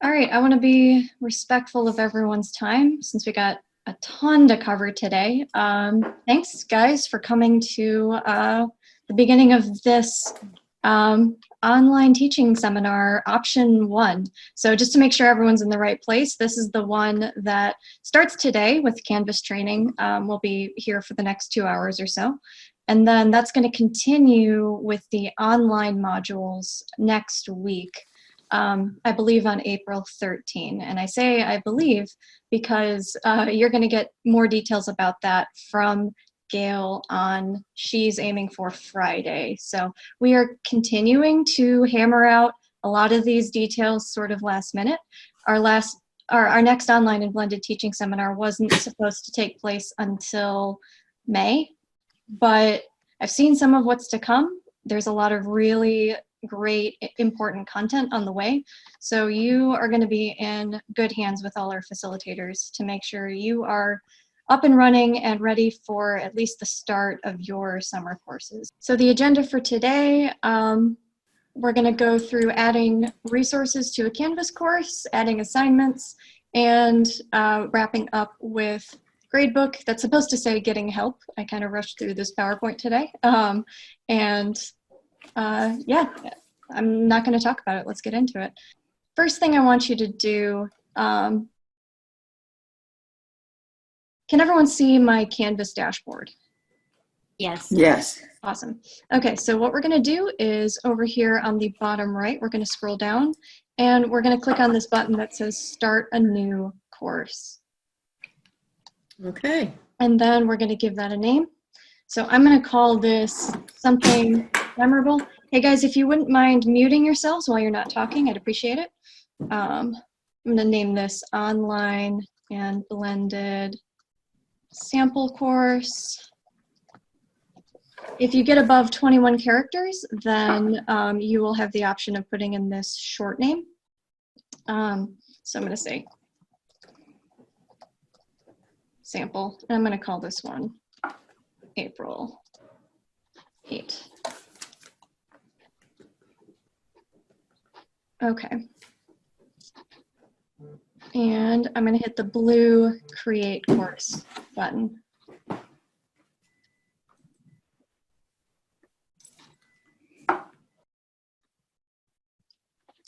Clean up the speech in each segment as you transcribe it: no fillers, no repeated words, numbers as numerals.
All right, I want to be respectful of everyone's time since we got a ton to cover today. Thanks, guys, for coming to the beginning of this online teaching seminar, option 1. So just to make sure everyone's in the right place, this is the one that starts today with Canvas training. We'll be here for the next 2 hours or so. And then that's going to continue with the online modules next week. I believe on April 13. And I say I believe because you're going to get more details about that from Gail on, she's aiming for Friday. So we are continuing to hammer out a lot of these details sort of last minute. Our next online and blended teaching seminar wasn't supposed to take place until May, but I've seen some of what's to come. There's a lot of really great, important content on the way. So you are going to be in good hands with all our facilitators to make sure you are up and running and ready for at least the start of your summer courses. So the agenda for today, we're going to go through adding resources to a Canvas course, adding assignments, and wrapping up with gradebook. That's supposed to say getting help. I kind of rushed through this PowerPoint today. Yeah, I'm not going to talk about it. Let's get into it. First thing I want you to do, can everyone see my Canvas dashboard? Yes. Yes. Awesome. Okay, so what we're going to do is over here on the bottom right, we're going to scroll down and we're going to click on this button that says Start a New Course. Okay. And then we're going to give that a name. So I'm going to call this something memorable. Hey guys, if you wouldn't mind muting yourselves while you're not talking, I'd appreciate it. I'm going to name this Online and Blended Sample Course. If you get above 21 characters, then you will have the option of putting in this short name. So I'm going to say sample, and I'm going to call this one April 8. Okay. And I'm going to hit the blue Create Course button.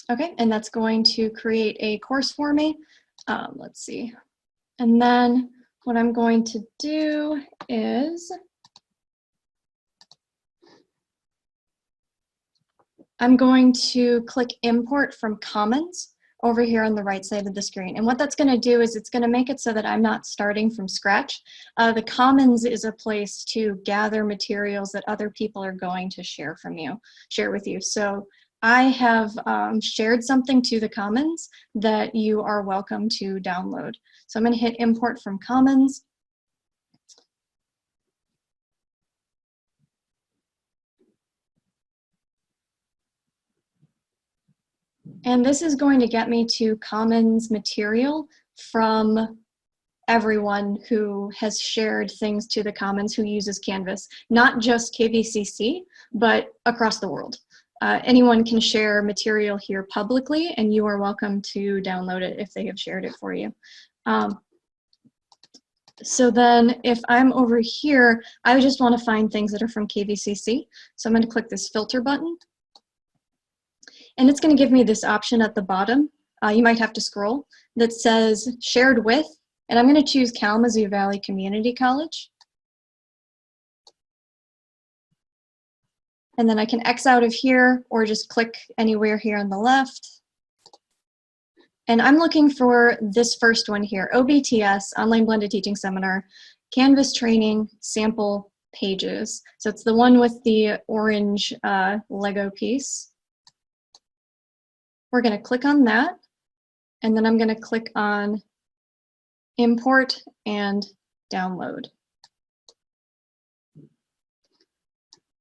Okay, and that's going to create a course for me. Let's see. And then what I'm going to do is I'm going to click Import from Commons over here on the right side of the screen. And what that's going to do is it's going to make it so that I'm not starting from scratch. The Commons is a place to gather materials that other people are going to share with you. So I have shared something to the Commons that you are welcome to download. So I'm going to hit Import from Commons. And this is going to get me to Commons material from everyone who has shared things to the Commons who uses Canvas, not just KVCC, but across the world. Anyone can share material here publicly, and you are welcome to download it if they have shared it for you. So then if I'm over here, I just want to find things that are from KVCC. So I'm going to click this filter button. And it's going to give me this option at the bottom. You might have to scroll that says shared with, and I'm going to choose Kalamazoo Valley Community College. And then I can X out of here or just click anywhere here on the left. And I'm looking for this first one here, OBTS, Online Blended Teaching Seminar, Canvas Training Sample Pages. So it's the one with the orange Lego piece. We're going to click on that, and then I'm going to click on Import and Download.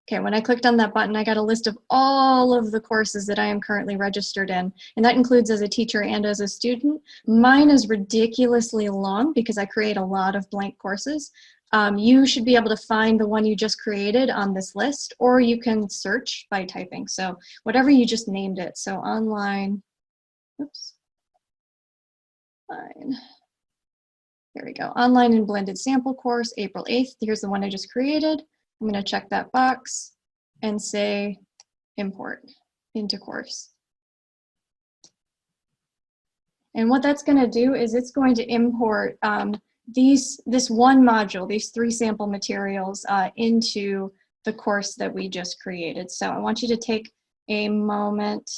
Okay, when I clicked on that button, I got a list of all of the courses that I am currently registered in, and that includes as a teacher and as a student. Mine is ridiculously long because I create a lot of blank courses. You should be able to find the one you just created on this list, or you can search by typing. So whatever you just named it. So online, oops, Online. There we go. Online and blended sample course, April 8th. Here's the one I just created. I'm going to check that box and say import into course. And what that's going to do is it's going to import this one module, these 3 sample materials into the course that we just created. So I want you to take a moment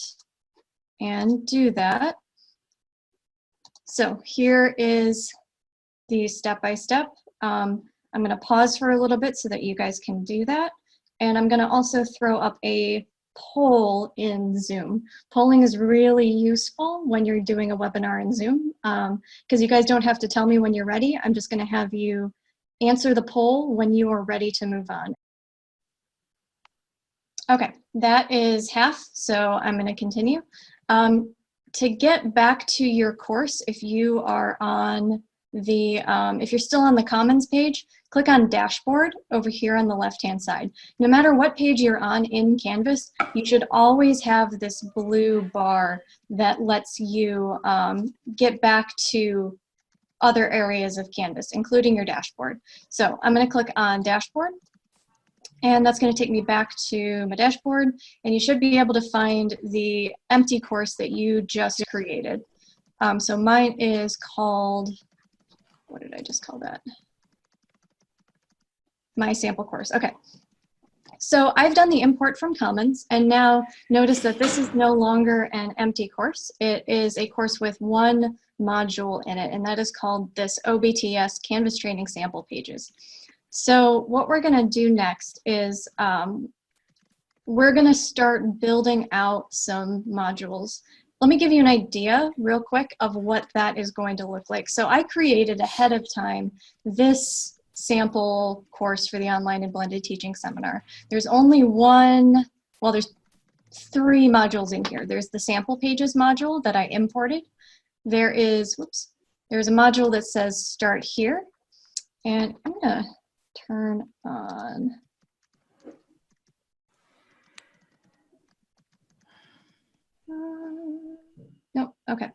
and do that. So here is the step-by-step. I'm going to pause for a little bit so that you guys can do that. And I'm going to also throw up a poll in Zoom. Polling is really useful when you're doing a webinar in Zoom because you guys don't have to tell me when you're ready. I'm just going to have you answer the poll when you are ready to move on. Okay, that is half, so I'm going to continue. To get back to your course, if you are on the, if you're still on the Commons page, click on Dashboard over here on the left-hand side. No matter what page you're on in Canvas, you should always have this blue bar that lets you get back to other areas of Canvas, including your dashboard. So I'm going to click on Dashboard, and that's going to take me back to my dashboard, and you should be able to find the empty course that you just created. So mine is called, what did I just call that? My sample course. Okay. So I've done the import from Commons, and now notice that this is no longer an empty course. It is a course with one module in it, and that is called this OBTS Canvas Training Sample Pages. So what we're going to do next is we're going to start building out some modules. Let me give you an idea real quick of what that is going to look like. So I created ahead of time this sample course for the online and blended teaching seminar. There's only one, well, there's 3 modules in here. There's the sample pages module that I imported. There is, whoops, there's a module that says start here. And I'm gonna turn on. Nope, okay.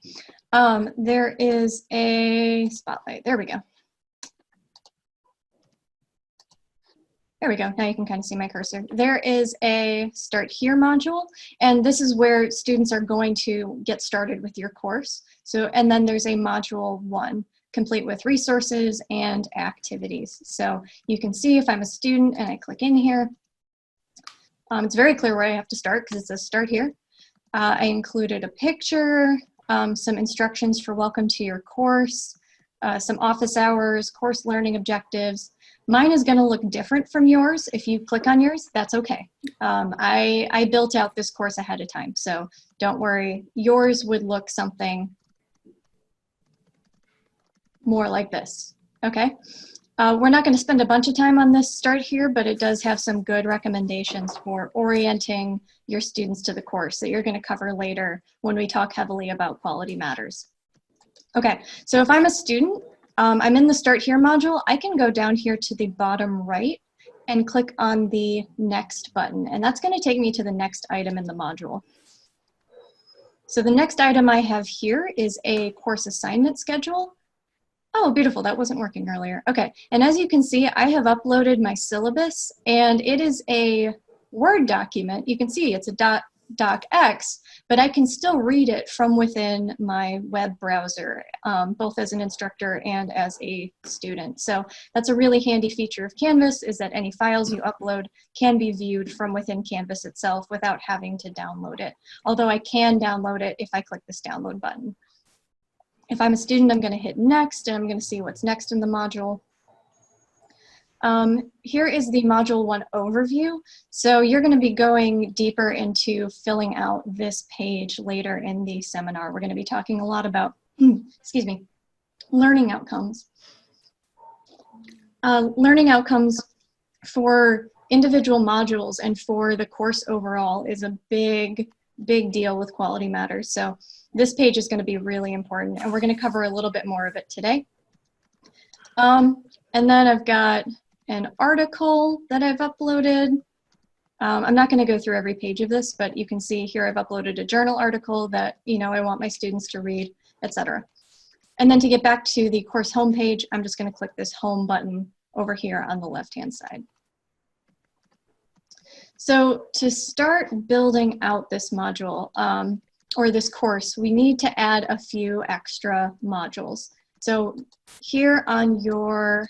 There is a spotlight, there we go. There we go, now you can kind of see my cursor. There is a start here module, and this is where students are going to get started with your course. So, and then there's a module 1, complete with resources and activities. So you can see if I'm a student and I click in here, it's very clear where I have to start because it says start here. I included a picture, some instructions for welcome to your course, some office hours, course learning objectives. Mine is going to look different from yours. If you click on yours, that's okay. I built out this course ahead of time, so don't worry. Yours would look something more like this, okay? We're not going to spend a bunch of time on this start here, but it does have some good recommendations for orienting your students to the course that you're going to cover later when we talk heavily about quality matters. Okay, so if I'm a student, I'm in the Start Here module, I can go down here to the bottom right and click on the Next button, and that's going to take me to the next item in the module. So the next item I have here is a course assignment schedule. Oh, beautiful, that wasn't working earlier. Okay, and as you can see, I have uploaded my syllabus, and it is a Word document. You can see it's a docx, but I can still read it from within my web browser, both as an instructor and as a student. So that's a really handy feature of Canvas, is that any files you upload can be viewed from within Canvas itself without having to download it. Although I can download it if I click this download button. If I'm a student, I'm going to hit next, and I'm going to see what's next in the module. Here is the Module 1 overview. So you're going to be going deeper into filling out this page later in the seminar. We're going to be talking a lot about, excuse me, learning outcomes. Learning outcomes for individual modules and for the course overall is a big deal with Quality Matters. So this page is going to be really important, and we're going to cover a little bit more of it today. And then I've got an article that I've uploaded. I'm not going to go through every page of this, but you can see here I've uploaded a journal article that, you know, I want my students to read, etc. And then to get back to the course homepage, I'm just going to click this home button over here on the left-hand side. So to start building out this module or this course, we need to add a few extra modules. So here on your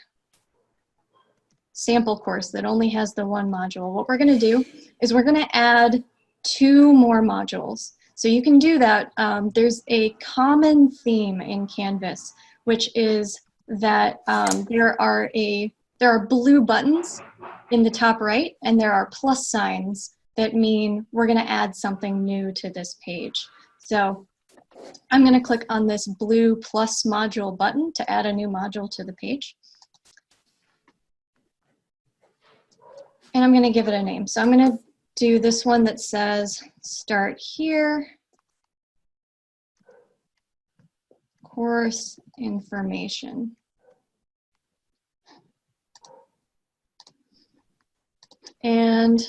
sample course that only has the one module, what we're going to do is we're going to add 2 more modules. So you can do that. There's a common theme in Canvas, which is that there are blue buttons in the top right, and there are plus signs that mean we're going to add something new to this page. So I'm going to click on this blue plus module button to add a new module to the page. And I'm going to give it a name. So I'm going to do this one that says start here, course information. And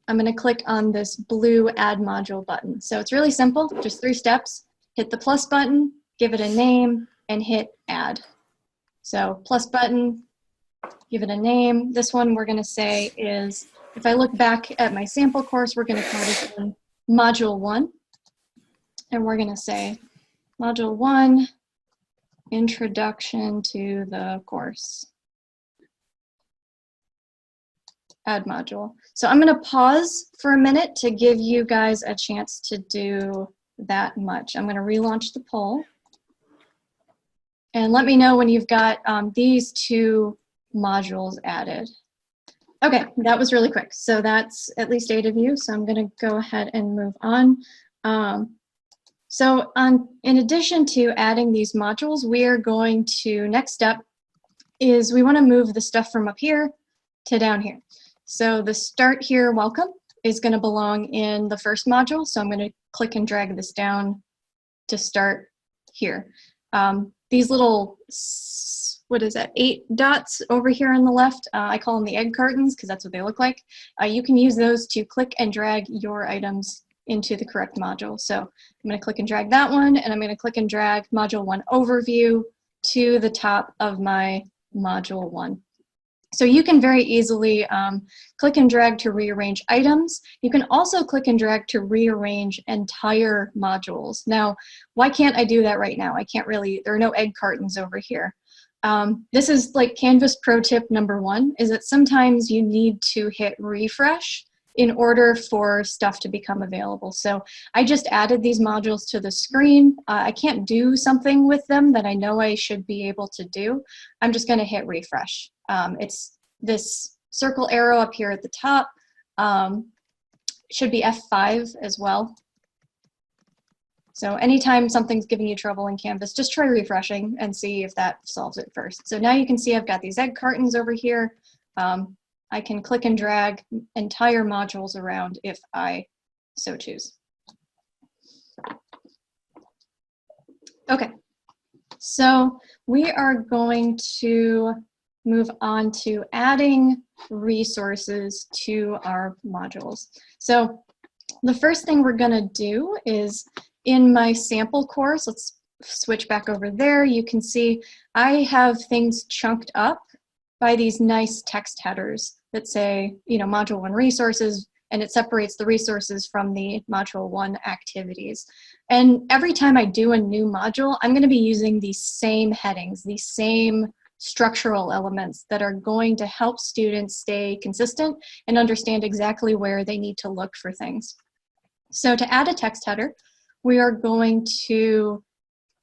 I'm going to click on this blue add module button. So it's really simple, just 3 steps. Hit the plus button, give it a name, and hit add. So plus button, give it a name. This one we're going to say is, if I look back at my sample course, we're going to call this one Module 1. And we're going to say Module 1, Introduction to the Course. Add module. So I'm going to pause for a minute to give you guys a chance to do that much. I'm going to relaunch the poll. And let me know when you've got these 2 modules added. Okay, that was really quick. So that's at least 8 of you. So I'm going to go ahead and move on. In addition to adding these modules, we are going to, next step is we want to move the stuff from up here to down here. So the start here, welcome, is going to belong in the first module. So I'm going to click and drag this down to start here. These little, what is that, 8 dots over here on the left, I call them the egg cartons because that's what they look like. You can use those to click and drag your items into the correct module. So I'm going to click and drag that one, and I'm going to click and drag Module 1 Overview to the top of my Module 1. So you can very easily click and drag to rearrange items. You can also click and drag to rearrange entire modules. Now, why can't I do that right now? I can't really, there are no egg cartons over here. This is like Canvas pro tip number 1, is that sometimes you need to hit refresh in order for stuff to become available. So I just added these modules to the screen. I can't do something with them that I know I should be able to do. I'm just going to hit refresh. It's this circle arrow up here at the top. Should be F5 as well. So anytime something's giving you trouble in Canvas, just try refreshing and see if that solves it first. So now you can see I've got these egg cartons over here. I can click and drag entire modules around if I so choose. Okay, so we are going to move on to adding resources to our modules. So the first thing we're going to do is in my sample course, let's switch back over there. You can see I have things chunked up by these nice text headers that say, you know, Module 1 resources, and it separates the resources from the Module 1 activities. And every time I do a new module, I'm going to be using these same headings, these same structural elements that are going to help students stay consistent and understand exactly where they need to look for things. So to add a text header, we are going to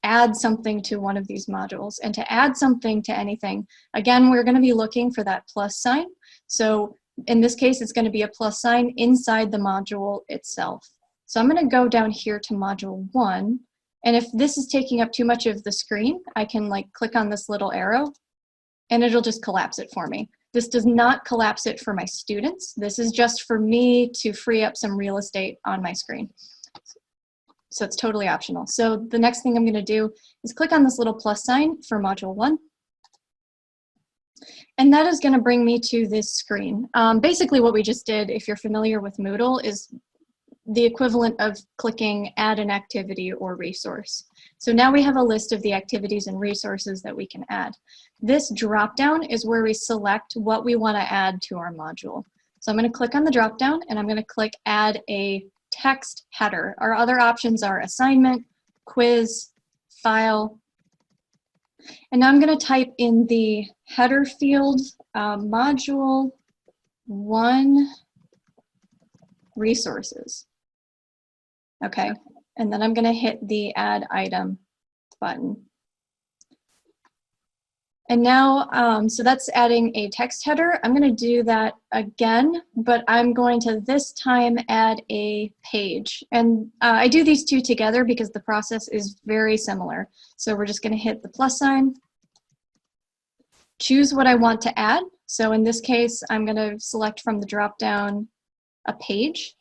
add something to one of these modules. And to add something to anything, again, we're going to be looking for that plus sign. So in this case, it's going to be a plus sign inside the module itself. So I'm going to go down here to Module 1. And if this is taking up too much of the screen, I can like click on this little arrow and it'll just collapse it for me. This does not collapse it for my students. This is just for me to free up some real estate on my screen. So it's totally optional. So the next thing I'm going to do is click on this little plus sign for Module 1. And that is going to bring me to this screen. Basically what we just did, if you're familiar with Moodle, is the equivalent of clicking add an activity or resource. So now we have a list of the activities and resources that we can add. This dropdown is where we select what we want to add to our module. So I'm going to click on the dropdown and I'm going to click add a text header. Our other options are assignment, quiz, file. And now I'm going to type in the header field, module 1 resources. Okay, and then I'm going to hit the add item button. And now, so that's adding a text header. I'm going to do that again, but I'm going to this time add a page. And I do these two together because the process is very similar. So we're just going to hit the plus sign, choose what I want to add. So in this case, I'm going to select from the drop down a page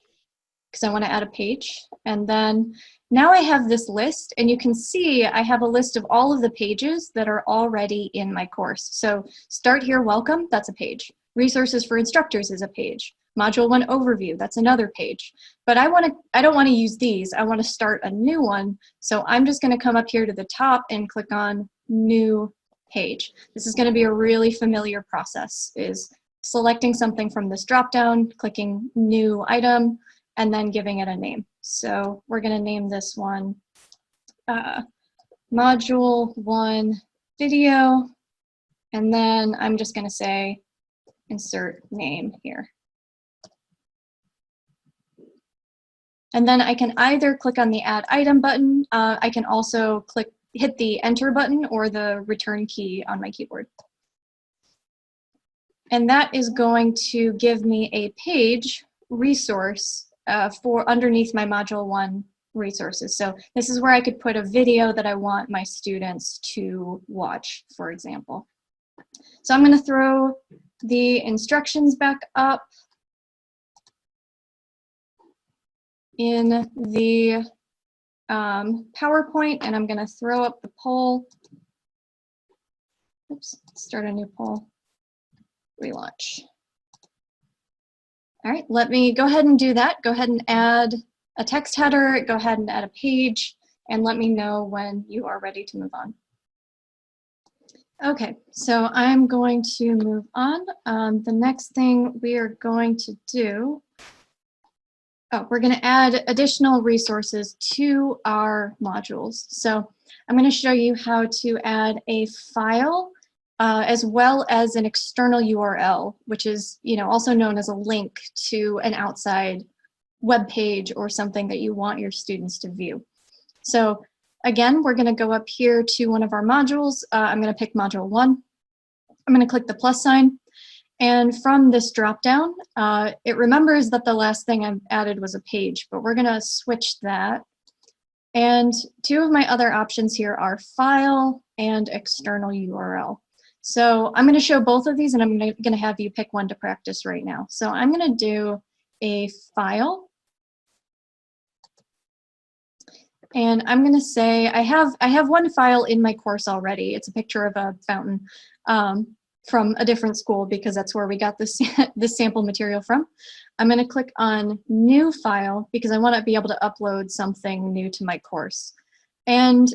because I want to add a page. And then now I have this list, and you can see I have a list of all of the pages that are already in my course. So Start Here Welcome, that's a page. Resources for Instructors is a page. Module 1 Overview, that's another page. But I don't want to use these. I want to start a new one. So I'm just going to come up here to the top and click on New Page. This is going to be a really familiar process, is selecting something from this dropdown, clicking New Item, and then giving it a name. So we're going to name this one Module 1 Video, and then I'm just going to say insert name here. And then I can either click on the add item button, I can also hit the enter button or the return key on my keyboard. And that is going to give me a page resource for underneath my Module 1 resources. So this is where I could put a video that I want my students to watch, for example. So I'm going to throw the instructions back up in the PowerPoint, and I'm going to throw up the poll. Oops, start a new poll. Relaunch. All right, let me go ahead and do that. Go ahead and add a text header, go ahead and add a page, and let me know when you are ready to move on. Okay, so I'm going to move on. The next thing we are going to do, we're going to add additional resources to our modules. So I'm going to show you how to add a file as well as an external URL, which is, also known as a link to an outside web page or something that you want your students to view. So again, we're going to go up here to one of our modules. I'm going to pick Module 1. I'm going to click the plus sign. And from this dropdown, it remembers that the last thing I've added was a page, but we're going to switch that. And two of my other options here are file and external URL. So I'm going to show both of these, and I'm going to have you pick one to practice right now. So I'm going to do a file. And I'm going to say I have one file in my course already. It's a picture of a fountain from a different school because that's where we got this, this sample material from. I'm going to click on New File because I want to be able to upload something new to my course. And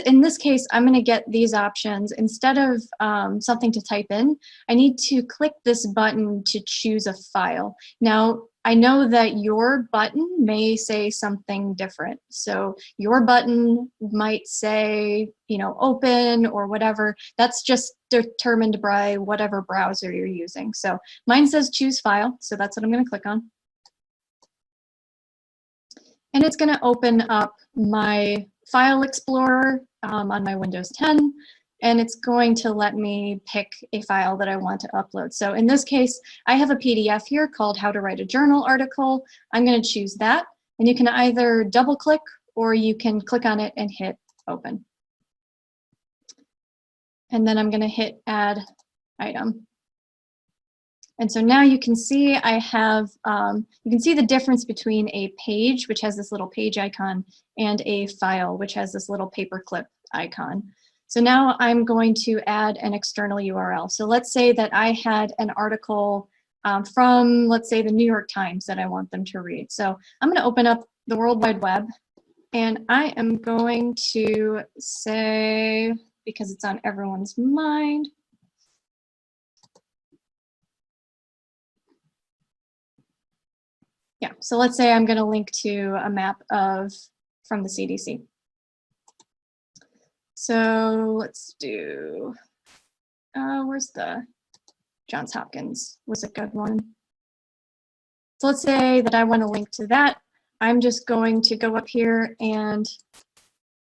in this case, I'm going to get these options. Instead of something to type in, I need to click this button to choose a file. Now, I know that your button may say something different. So your button might say, open or whatever. That's just determined by whatever browser you're using. So mine says choose file. So that's what I'm going to click on. And it's going to open up my File Explorer on my Windows 10. And it's going to let me pick a file that I want to upload. So in this case, I have a PDF here called How to Write a Journal article. I'm going to choose that. And you can either double click or you can click on it and hit open. And then I'm going to hit add item. And so now you can see I have, you can see the difference between a page, which has this little page icon, and a file, which has this little paperclip icon. So now I'm going to add an external URL. So let's say that I had an article from, let's say, the New York Times that I want them to read. So I'm going to open up the World Wide Web, and I am going to say, because it's on everyone's mind, yeah, so let's say I'm going to link to a map from the CDC. So let's do, where's the Johns Hopkins was a good one. So let's say that I want to link to that. I'm just going to go up here and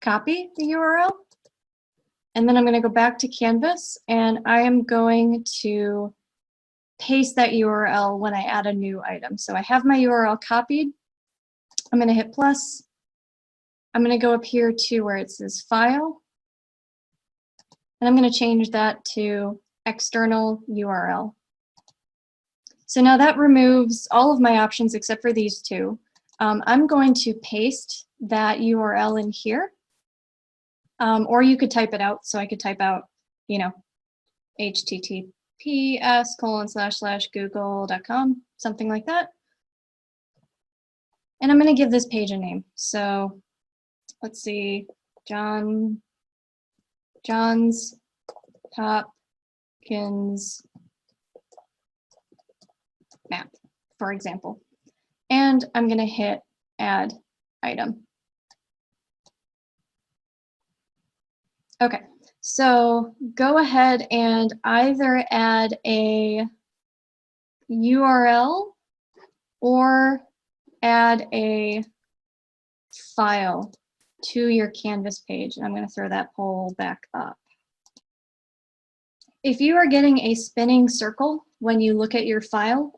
copy the URL. And then I'm going to go back to Canvas, and I am going to paste that URL when I add a new item. So I have my URL copied. I'm going to hit plus. I'm going to go up here to where it says file. And I'm going to change that to external URL. So now that removes all of my options except for these two. I'm going to paste that URL in here. Or you could type it out. So I could type out, you know, https://google.com, something like that. And I'm going to give this page a name. So let's see, Johns Hopkins map, for example. And I'm going to hit add item. Okay, so go ahead and either add a URL or add a file to your Canvas page. I'm going to throw that poll back up. If you are getting a spinning circle when you look at your file,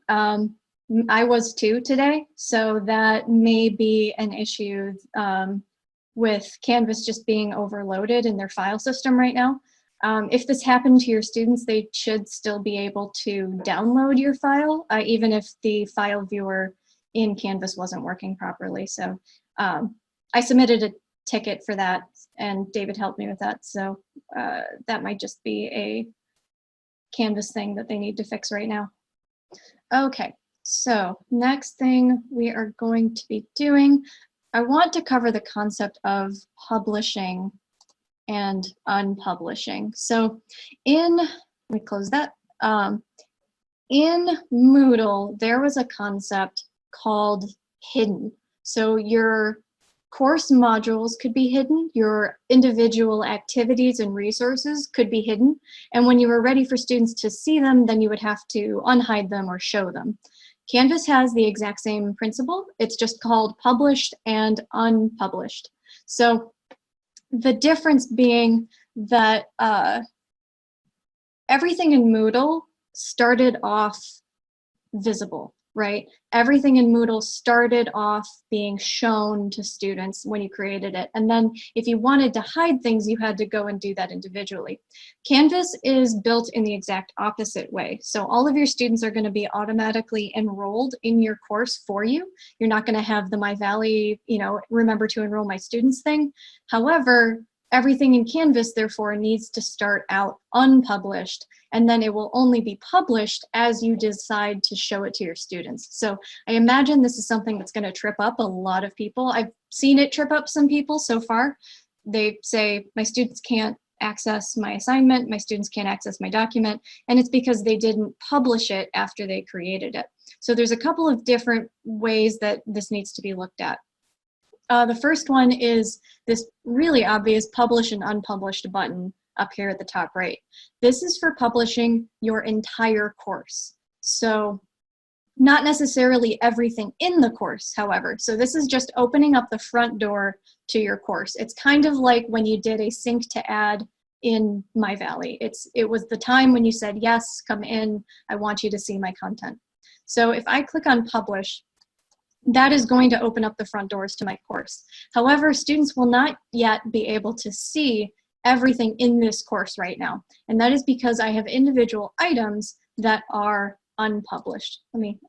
I was too today, so that may be an issue with Canvas just being overloaded in their file system right now. If this happened to your students, they should still be able to download your file, even if the file viewer in Canvas wasn't working properly. So I submitted a ticket for that, and David helped me with that. So that might just be a Canvas thing that they need to fix right now. Okay, so next thing we are going to be doing, I want to cover the concept of publishing and unpublishing. So let me close that. In Moodle, there was a concept called hidden. So your course modules could be hidden, your individual activities and resources could be hidden, and when you were ready for students to see them, then you would have to unhide them or show them. Canvas has the exact same principle. It's just called published and unpublished. So the difference being that everything in Moodle started off visible, right? Everything in Moodle started off being shown to students when you created it. And then if you wanted to hide things, you had to go and do that individually. Canvas is built in the exact opposite way. So all of your students are going to be automatically enrolled in your course for you. You're not going to have the My Valley, remember to enroll my students thing. However, everything in Canvas, therefore, needs to start out unpublished, and then it will only be published as you decide to show it to your students. So I imagine this is something that's going to trip up a lot of people. I've seen it trip up some people so far. They say, my students can't access my assignment, my students can't access my document, and it's because they didn't publish it after they created it. So there's a couple of different ways that this needs to be looked at. The first one is this really obvious publish and unpublished button up here at the top right. This is for publishing your entire course. So not necessarily everything in the course, however. So this is just opening up the front door to your course. It's kind of like when you did a sync to add in My Valley. It was the time when you said, yes, come in, I want you to see my content. So if I click on publish, that is going to open up the front doors to my course. However, students will not yet be able to see everything in this course right now. And that is because I have individual items that are unpublished. Let me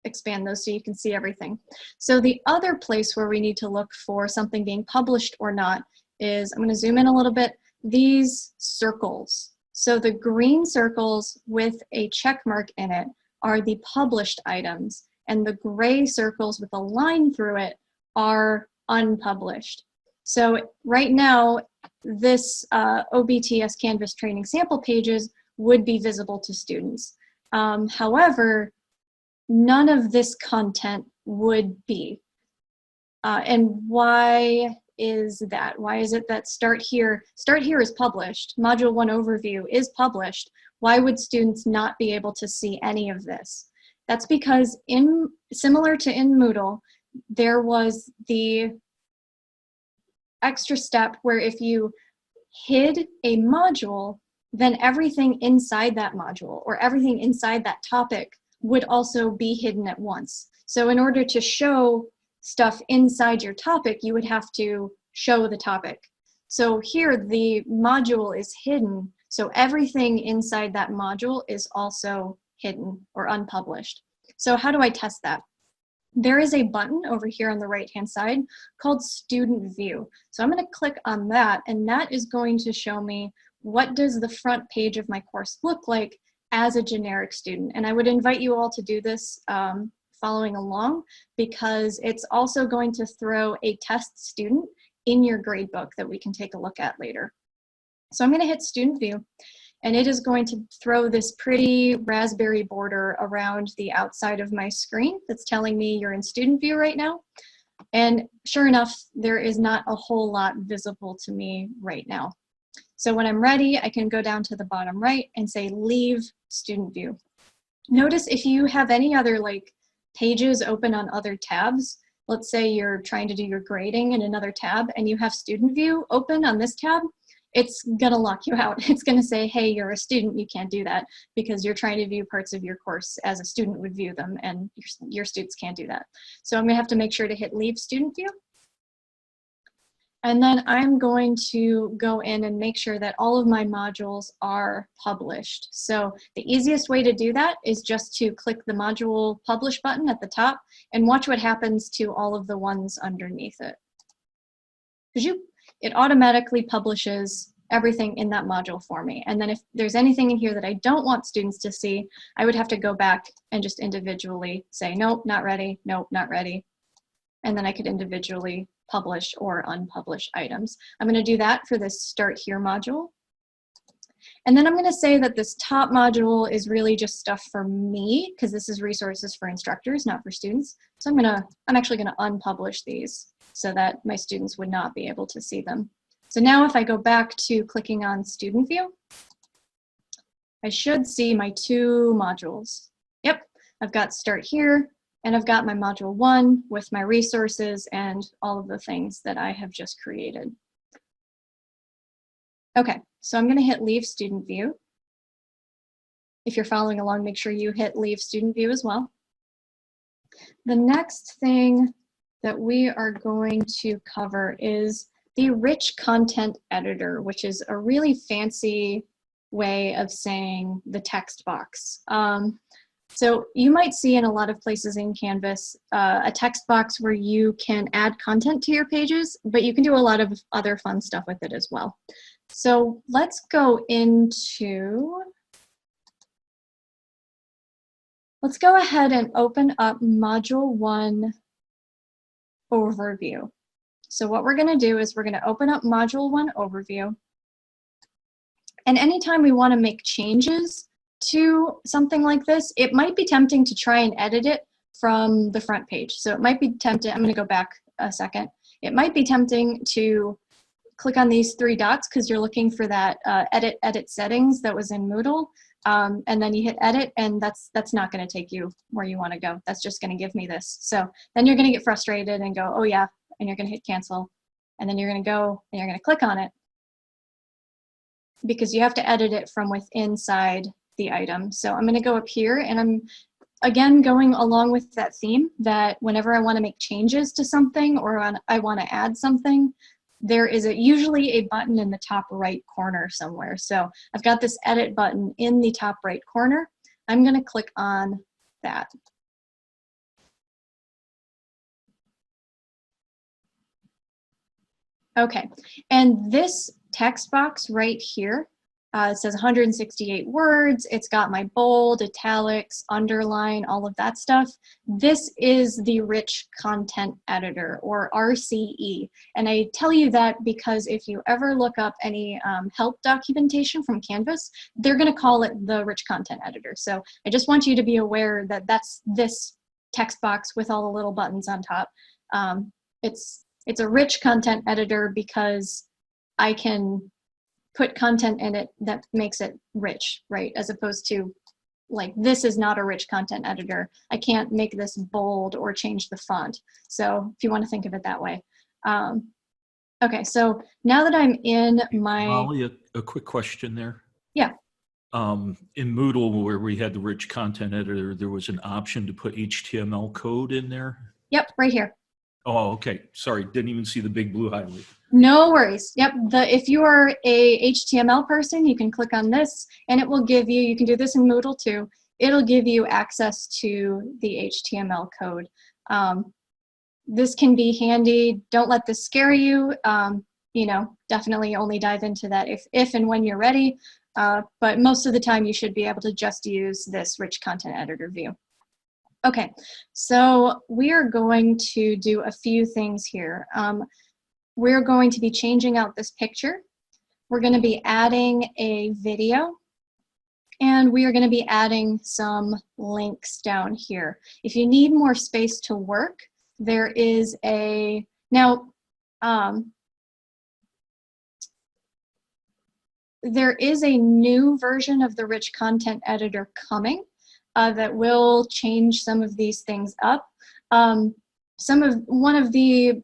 expand those so you can see everything. So the other place where we need to look for something being published or not is, I'm going to zoom in a little bit, these circles. So the green circles with a check mark in it are the published items, and the gray circles with a line through it are unpublished. So right now, this OBTS Canvas training sample pages would be visible to students. However, none of this content would be. And why is that? Why is it that Start Here is published, Module 1 Overview is published? Why would students not be able to see any of this? That's because similar to in Moodle, there was the extra step where if you hid a module, then everything inside that module or everything inside that topic would also be hidden at once. So in order to show stuff inside your topic, you would have to show the topic. So here the module is hidden, so everything inside that module is also hidden or unpublished. So how do I test that? There is a button over here on the right-hand side called Student View. So I'm going to click on that, and that is going to show me what does the front page of my course look like as a generic student. And I would invite you all to do this following along, because it's also going to throw a test student in your gradebook that we can take a look at later. So I'm going to hit Student View, and it is going to throw this pretty raspberry border around the outside of my screen that's telling me you're in Student View right now. And sure enough, there is not a whole lot visible to me right now. So when I'm ready, I can go down to the bottom right and say Leave Student View. Notice if you have any other pages open on other tabs, let's say you're trying to do your grading in another tab and you have Student View open on this tab, it's gonna lock you out. It's gonna say, hey, you're a student, you can't do that because you're trying to view parts of your course as a student would view them, and your students can't do that. So I'm gonna have to make sure to hit Leave Student View. And then I'm going to go in and make sure that all of my modules are published. So the easiest way to do that is just to click the module publish button at the top and watch what happens to all of the ones underneath it. It automatically publishes everything in that module for me. And then if there's anything in here that I don't want students to see, I would have to go back and just individually say, nope, not ready, nope, not ready. And then I could individually publish or unpublish items. I'm going to do that for this Start Here module. And then I'm going to say that this top module is really just stuff for me, because this is resources for instructors, not for students. So I'm actually going to unpublish these so that my students would not be able to see them. So now if I go back to clicking on Student View, I should see my two modules. Yep, I've got Start Here, and I've got my module 1 with my resources and all of the things that I have just created. Okay, so I'm going to hit Leave Student View. If you're following along, make sure you hit Leave Student View as well. The next thing that we are going to cover is the Rich Content Editor, which is a really fancy way of saying the text box. So you might see in a lot of places in Canvas a text box where you can add content to your pages, but you can do a lot of other fun stuff with it as well. So let's go ahead and open up Module 1 Overview. So what we're going to do is we're going to open up Module 1 Overview. And anytime we want to make changes to something like this, it might be tempting to try and edit it from the front page. So it might be tempting, I'm going to go back a second. It might be tempting to click on these 3 dots because you're looking for that edit settings that was in Moodle. And then you hit edit, and that's not going to take you where you want to go. That's just going to give me this. So then you're going to get frustrated and go, oh yeah, and you're going to hit cancel. And then you're going to go and you're going to click on it because you have to edit it from inside the item. So I'm going to go up here, and I'm again going along with that theme that whenever I want to make changes to something or I want to add something, there is usually a button in the top right corner somewhere. So I've got this edit button in the top right corner. I'm going to click on that. Okay, and this text box right here, It says 168 words. It's got my bold, italics, underline, all of that stuff. This is the Rich Content Editor, or RCE. And I tell you that because if you ever look up any help documentation from Canvas, they're going to call it the Rich Content Editor. So I just want you to be aware that that's this text box with all the little buttons on top. It's a rich content editor because I can put content in it that makes it rich, right? As opposed to, like, this is not a rich content editor. I can't make this bold or change the font. So if you want to think of it that way. Okay, so now that I'm in my... Molly, a quick question there. Yeah. In Moodle, where we had the rich content editor, there was an option to put HTML code in there. Yep, right here. Oh, okay. Sorry, didn't even see the big blue highlight. No worries. Yep. If you are a HTML person, you can click on this and it will give you, you can do this in Moodle too, it'll give you access to the HTML code. This can be handy. Don't let this scare you. You know, definitely only dive into that if and when you're ready. But most of the time you should be able to just use this rich content editor view. Okay, so we are going to do a few things here. We're going to be changing out this picture. We're going to be adding a video, and we are going to be adding some links down here. If you need more space to work, there is a, now, there is a new version of the Rich Content Editor coming that will change some of these things up. One of the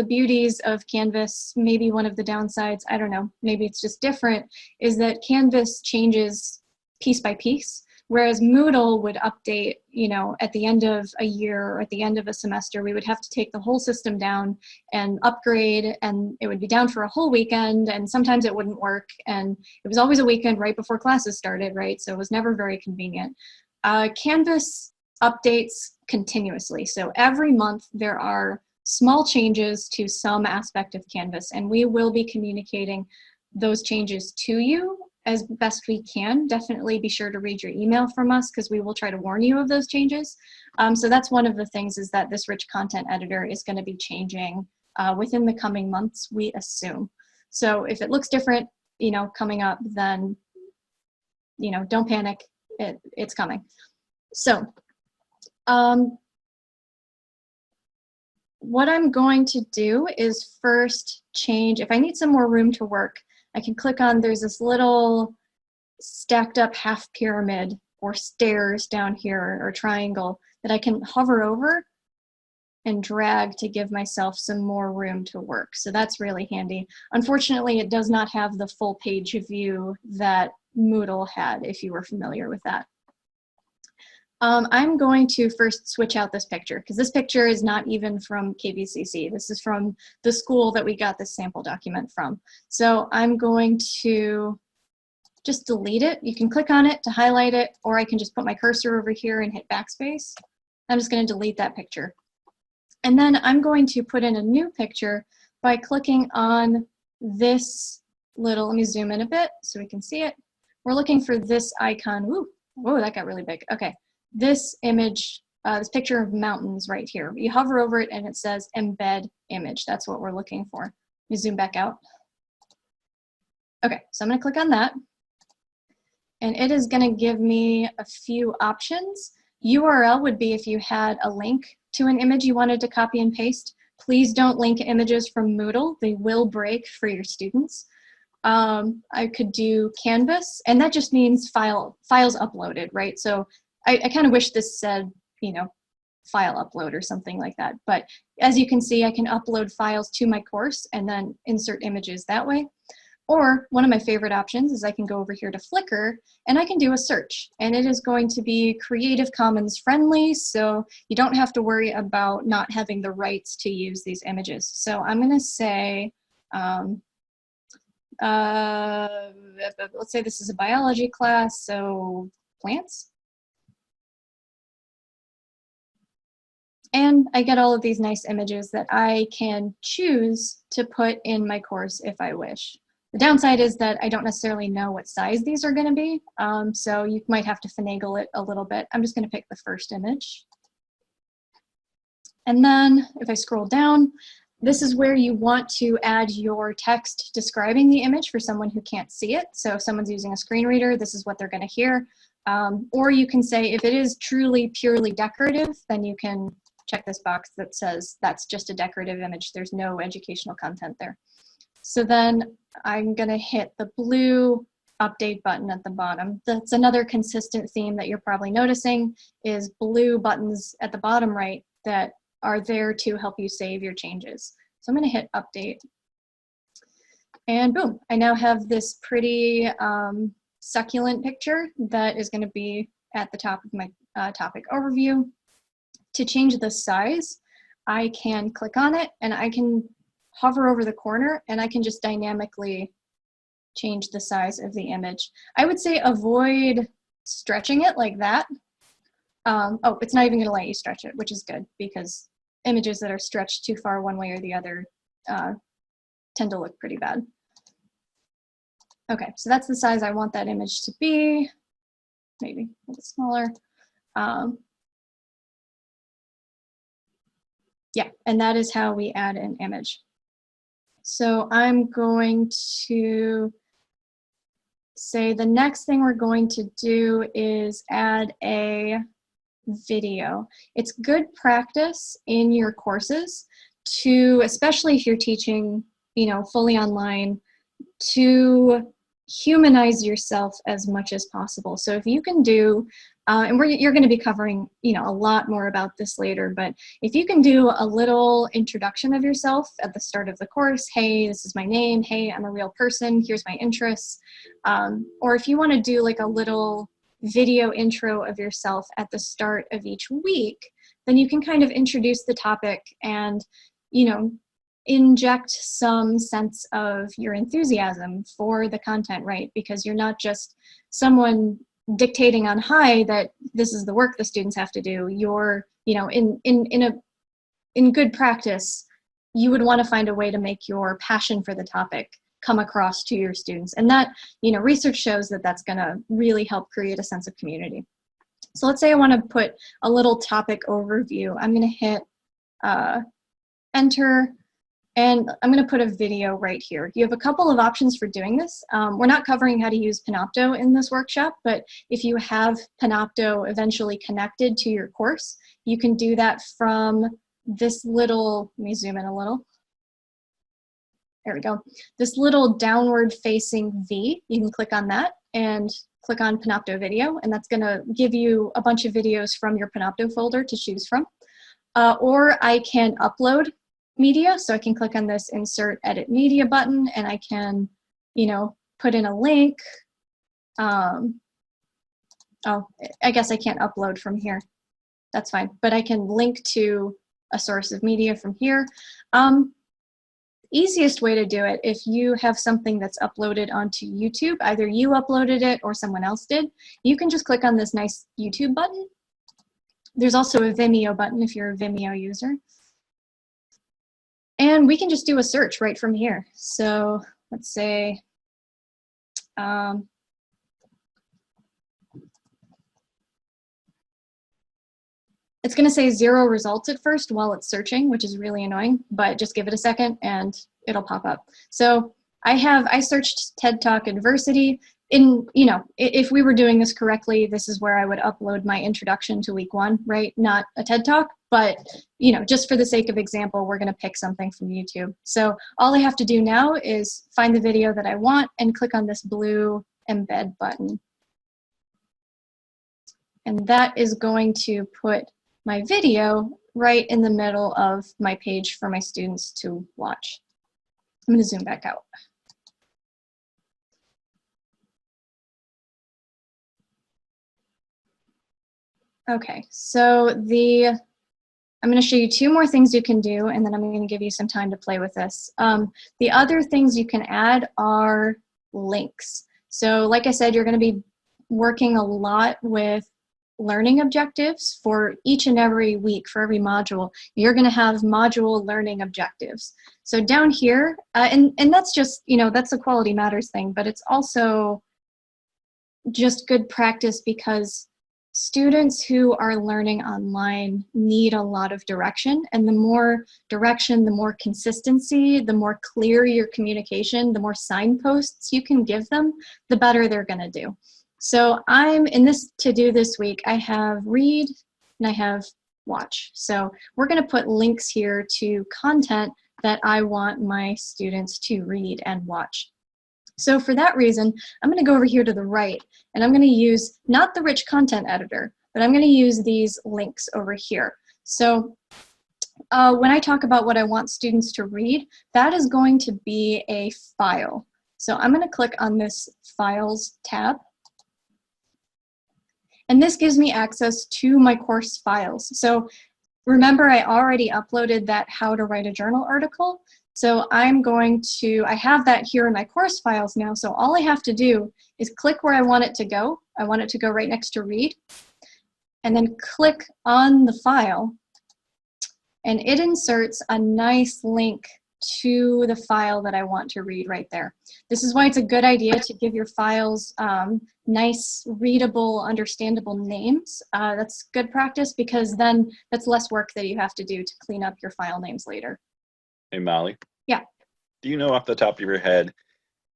beauties of Canvas, maybe one of the downsides, I don't know, maybe it's just different, is that Canvas changes piece by piece, whereas Moodle would update, you know, at the end of a year or at the end of a semester. We would have to take the whole system down and upgrade, and it would be down for a whole weekend, and sometimes it wouldn't work, and it was always a weekend right before classes started, right? So it was never very convenient. Canvas updates continuously, so every month there are small changes to some aspect of Canvas, and we will be communicating those changes to you as best we can. Definitely be sure to read your email from us because we will try to warn you of those changes. So that's one of the things, is that this rich content editor is going to be changing within the coming months, we assume. So if it looks different, you know, coming up, then, you know, don't panic, it's coming. So what I'm going to do is first change, if I need some more room to work, I can click on, there's this little stacked up half pyramid or stairs down here, or triangle, that I can hover over and drag to give myself some more room to work. So that's really handy. Unfortunately, it does not have the full page view that Moodle had, if you were familiar with that. I'm going to first switch out this picture, because this picture is not even from KVCC. This is from the school that we got this sample document from. So I'm going to just delete it. You can click on it to highlight it, or I can just put my cursor over here and hit backspace. I'm just going to delete that picture. And then I'm going to put in a new picture by clicking on this little, let me zoom in a bit so we can see it. We're looking for this icon. Ooh, whoa, that got really big. Okay. This image, this picture of mountains right here. You hover over it and it says embed image. That's what we're looking for. Let me zoom back out. Okay, so I'm going to click on that. And it is going to give me a few options. URL would be if you had a link to an image you wanted to copy and paste. Please don't link images from Moodle. They will break for your students. I could do Canvas, and that just means files uploaded, right? So I kind of wish this said, you know, file upload or something like that. But as you can see, I can upload files to my course and then insert images that way. Or one of my favorite options is I can go over here to Flickr and I can do a search, and it is going to be Creative Commons friendly, so you don't have to worry about not having the rights to use these images. So I'm going to say, let's say this is a biology class, so plants. And I get all of these nice images that I can choose to put in my course if I wish. The downside is that I don't necessarily know what size these are going to be, so you might have to finagle it a little bit. I'm just going to pick the first image. And then if I scroll down, this is where you want to add your text describing the image for someone who can't see it. So if someone's using a screen reader, this is what they're going to hear. Or you can say, if it is truly purely decorative, then you can check this box that says that's just a decorative image. There's no educational content there. So then I'm going to hit the blue update button at the bottom. That's another consistent theme that you're probably noticing is blue buttons at the bottom right that are there to help you save your changes. So I'm going to hit update. And boom, I now have this pretty succulent picture that is going to be at the top of my topic overview. To change the size, I can click on it and I can hover over the corner and I can just dynamically change the size of the image. I would say avoid stretching it like that. Oh, it's not even going to let you stretch it, which is good because images that are stretched too far one way or the other tend to look pretty bad. Okay, so that's the size I want that image to be, maybe a little smaller. Yeah, and that is how we add an image. So I'm going to say the next thing we're going to do is add a video. It's good practice in your courses to, especially if you're teaching, you know, fully online, to humanize yourself as much as possible. So if you can do, and you're going to be covering, you know, a lot more about this later, but if you can do a little introduction of yourself at the start of the course, hey, this is my name, hey, I'm a real person, here's my interests, or if you want to do like a little video intro of yourself at the start of each week, then you can kind of introduce the topic and, you know, inject some sense of your enthusiasm for the content, right? Because you're not just someone dictating on high that this is the work the students have to do. You're, you know, in good practice, you would want to find a way to make your passion for the topic come across to your students. And that, you know, research shows that that's going to really help create a sense of community. So let's say I want to put a little topic overview. I'm going to hit enter. And I'm going to put a video right here. You have a couple of options for doing this. We're not covering how to use Panopto in this workshop, but if you have Panopto eventually connected to your course, you can do that from this little, let me zoom in a little. There we go. This little downward facing V, you can click on that and click on Panopto video, and that's going to give you a bunch of videos from your Panopto folder to choose from. Or I can upload media, so I can click on this insert edit media button and I can, you know, put in a link. Oh, I guess I can't upload from here. That's fine, but I can link to a source of media from here. Easiest way to do it, if you have something that's uploaded onto YouTube, either you uploaded it or someone else did, you can just click on this nice YouTube button. There's also a Vimeo button if you're a Vimeo user. And we can just do a search right from here. So let's say, it's going to say 0 results at first while it's searching, which is really annoying, but just give it a second and it'll pop up. So I searched TED Talk Adversity. You know, if we were doing this correctly, this is where I would upload my introduction to week 1, right? Not a TED Talk, but, you know, just for the sake of example, we're going to pick something from YouTube. So all I have to do now is find the video that I want and click on this blue embed button. And that is going to put my video right in the middle of my page for my students to watch. I'm going to zoom back out. Okay, so I'm going to show you 2 more things you can do, and then I'm going to give you some time to play with this. The other things you can add are links. So like I said, you're going to be working a lot with learning objectives for each and every week. For every module, you're going to have module learning objectives. So down here, and that's just, you know, that's a quality matters thing, but it's also just good practice because students who are learning online need a lot of direction, and the more direction, the more consistency, the more clear your communication, the more signposts you can give them, the better they're going to do. So I'm in this to do this week, I have read and I have watch. So we're going to put links here to content that I want my students to read and watch. So for that reason, I'm going to go over here to the right, and I'm going to use not the rich content editor, but I'm going to use these links over here. So when I talk about what I want students to read, that is going to be a file. So I'm going to click on this Files tab. And this gives me access to my course files. So remember, I already uploaded that How to Write a Journal article. So I'm going to, I have that here in my course files now. So all I have to do is click where I want it to go. I want it to go right next to read. And then click on the file. And it inserts a nice link to the file that I want to read right there. This is why it's a good idea to give your files nice, readable, understandable names. That's good practice because then that's less work that you have to do to clean up your file names later. Hey, Molly. Yeah. Do you know off the top of your head,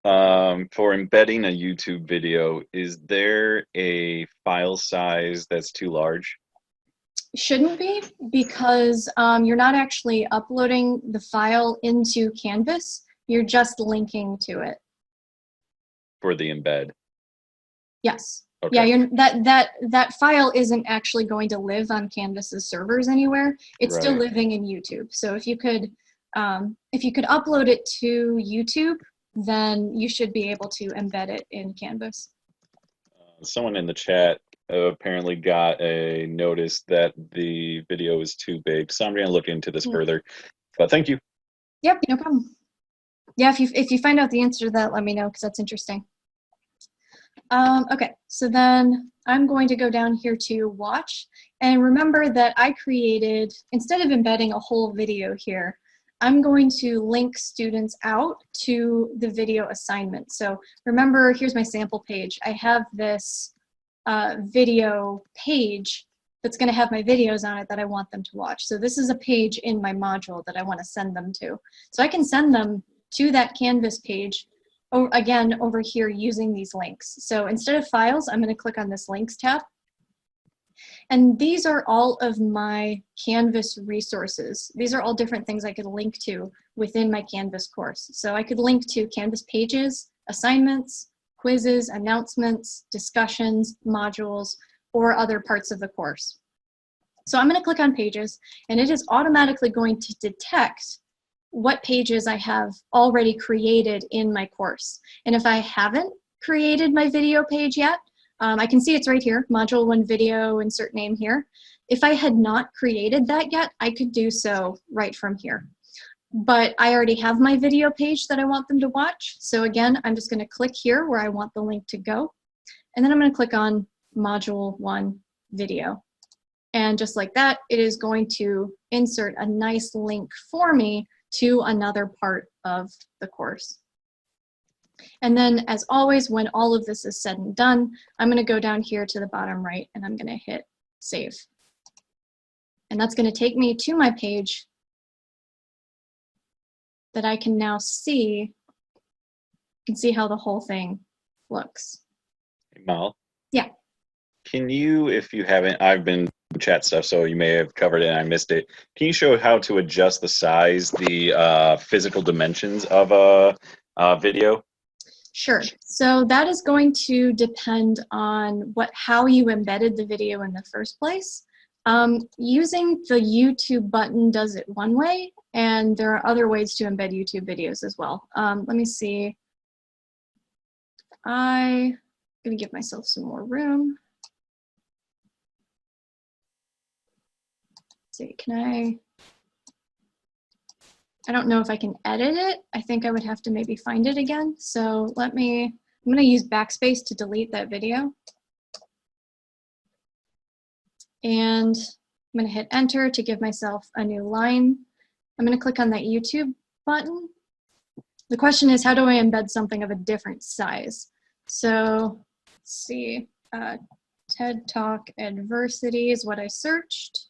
for embedding a YouTube video, is there a file size that's too large? Shouldn't be, because you're not actually uploading the file into Canvas. You're just linking to it. For the embed? Yes. Okay. Yeah, that file isn't actually going to live on Canvas's servers anywhere. It's still Right. living in YouTube. So if you could upload it to YouTube, then you should be able to embed it in Canvas. Someone in the chat apparently got a notice that the video is too big, so I'm going to look into this further. But thank you. Yep, no problem. Yeah, if you find out the answer to that, let me know, because that's interesting. Okay, so then I'm going to go down here to watch, and remember that I created, instead of embedding a whole video here, I'm going to link students out to the video assignment. So remember, here's my sample page. I have this video page that's going to have my videos on it that I want them to watch. So this is a page in my module that I want to send them to. So I can send them to that Canvas page, again, over here using these links. So instead of files, I'm going to click on this links tab. And these are all of my Canvas resources. These are all different things I could link to within my Canvas course. So I could link to Canvas pages, assignments, quizzes, announcements, discussions, modules, or other parts of the course. So I'm going to click on pages, and it is automatically going to detect what pages I have already created in my course. And if I haven't created my video page yet, I can see it's right here, Module 1 video, insert name here. If I had not created that yet, I could do so right from here. But I already have my video page that I want them to watch. So again, I'm just going to click here where I want the link to go. And then I'm going to click on Module 1 video. And just like that, it is going to insert a nice link for me to another part of the course. And then, as always, when all of this is said and done, I'm going to go down here to the bottom right, and I'm going to hit save. And that's going to take me to my page that I can now see. You can see how the whole thing looks. Hey, Mal. Yeah. Can you, if you haven't, I've been chat stuff, so you may have covered it and I missed it. Can you show how to adjust the size, the physical dimensions of a video? Sure. So that is going to depend on how you embedded the video in the first place. Using the YouTube button does it one way, and there are other ways to embed YouTube videos as well. Let me see. I'm going to give myself some more room. Let's see, I don't know if I can edit it. I think I would have to maybe find it again. So I'm going to use backspace to delete that video. And I'm going to hit enter to give myself a new line. I'm going to click on that YouTube button. The question is, how do I embed something of a different size? So let's see, TED Talk Adversity is what I searched.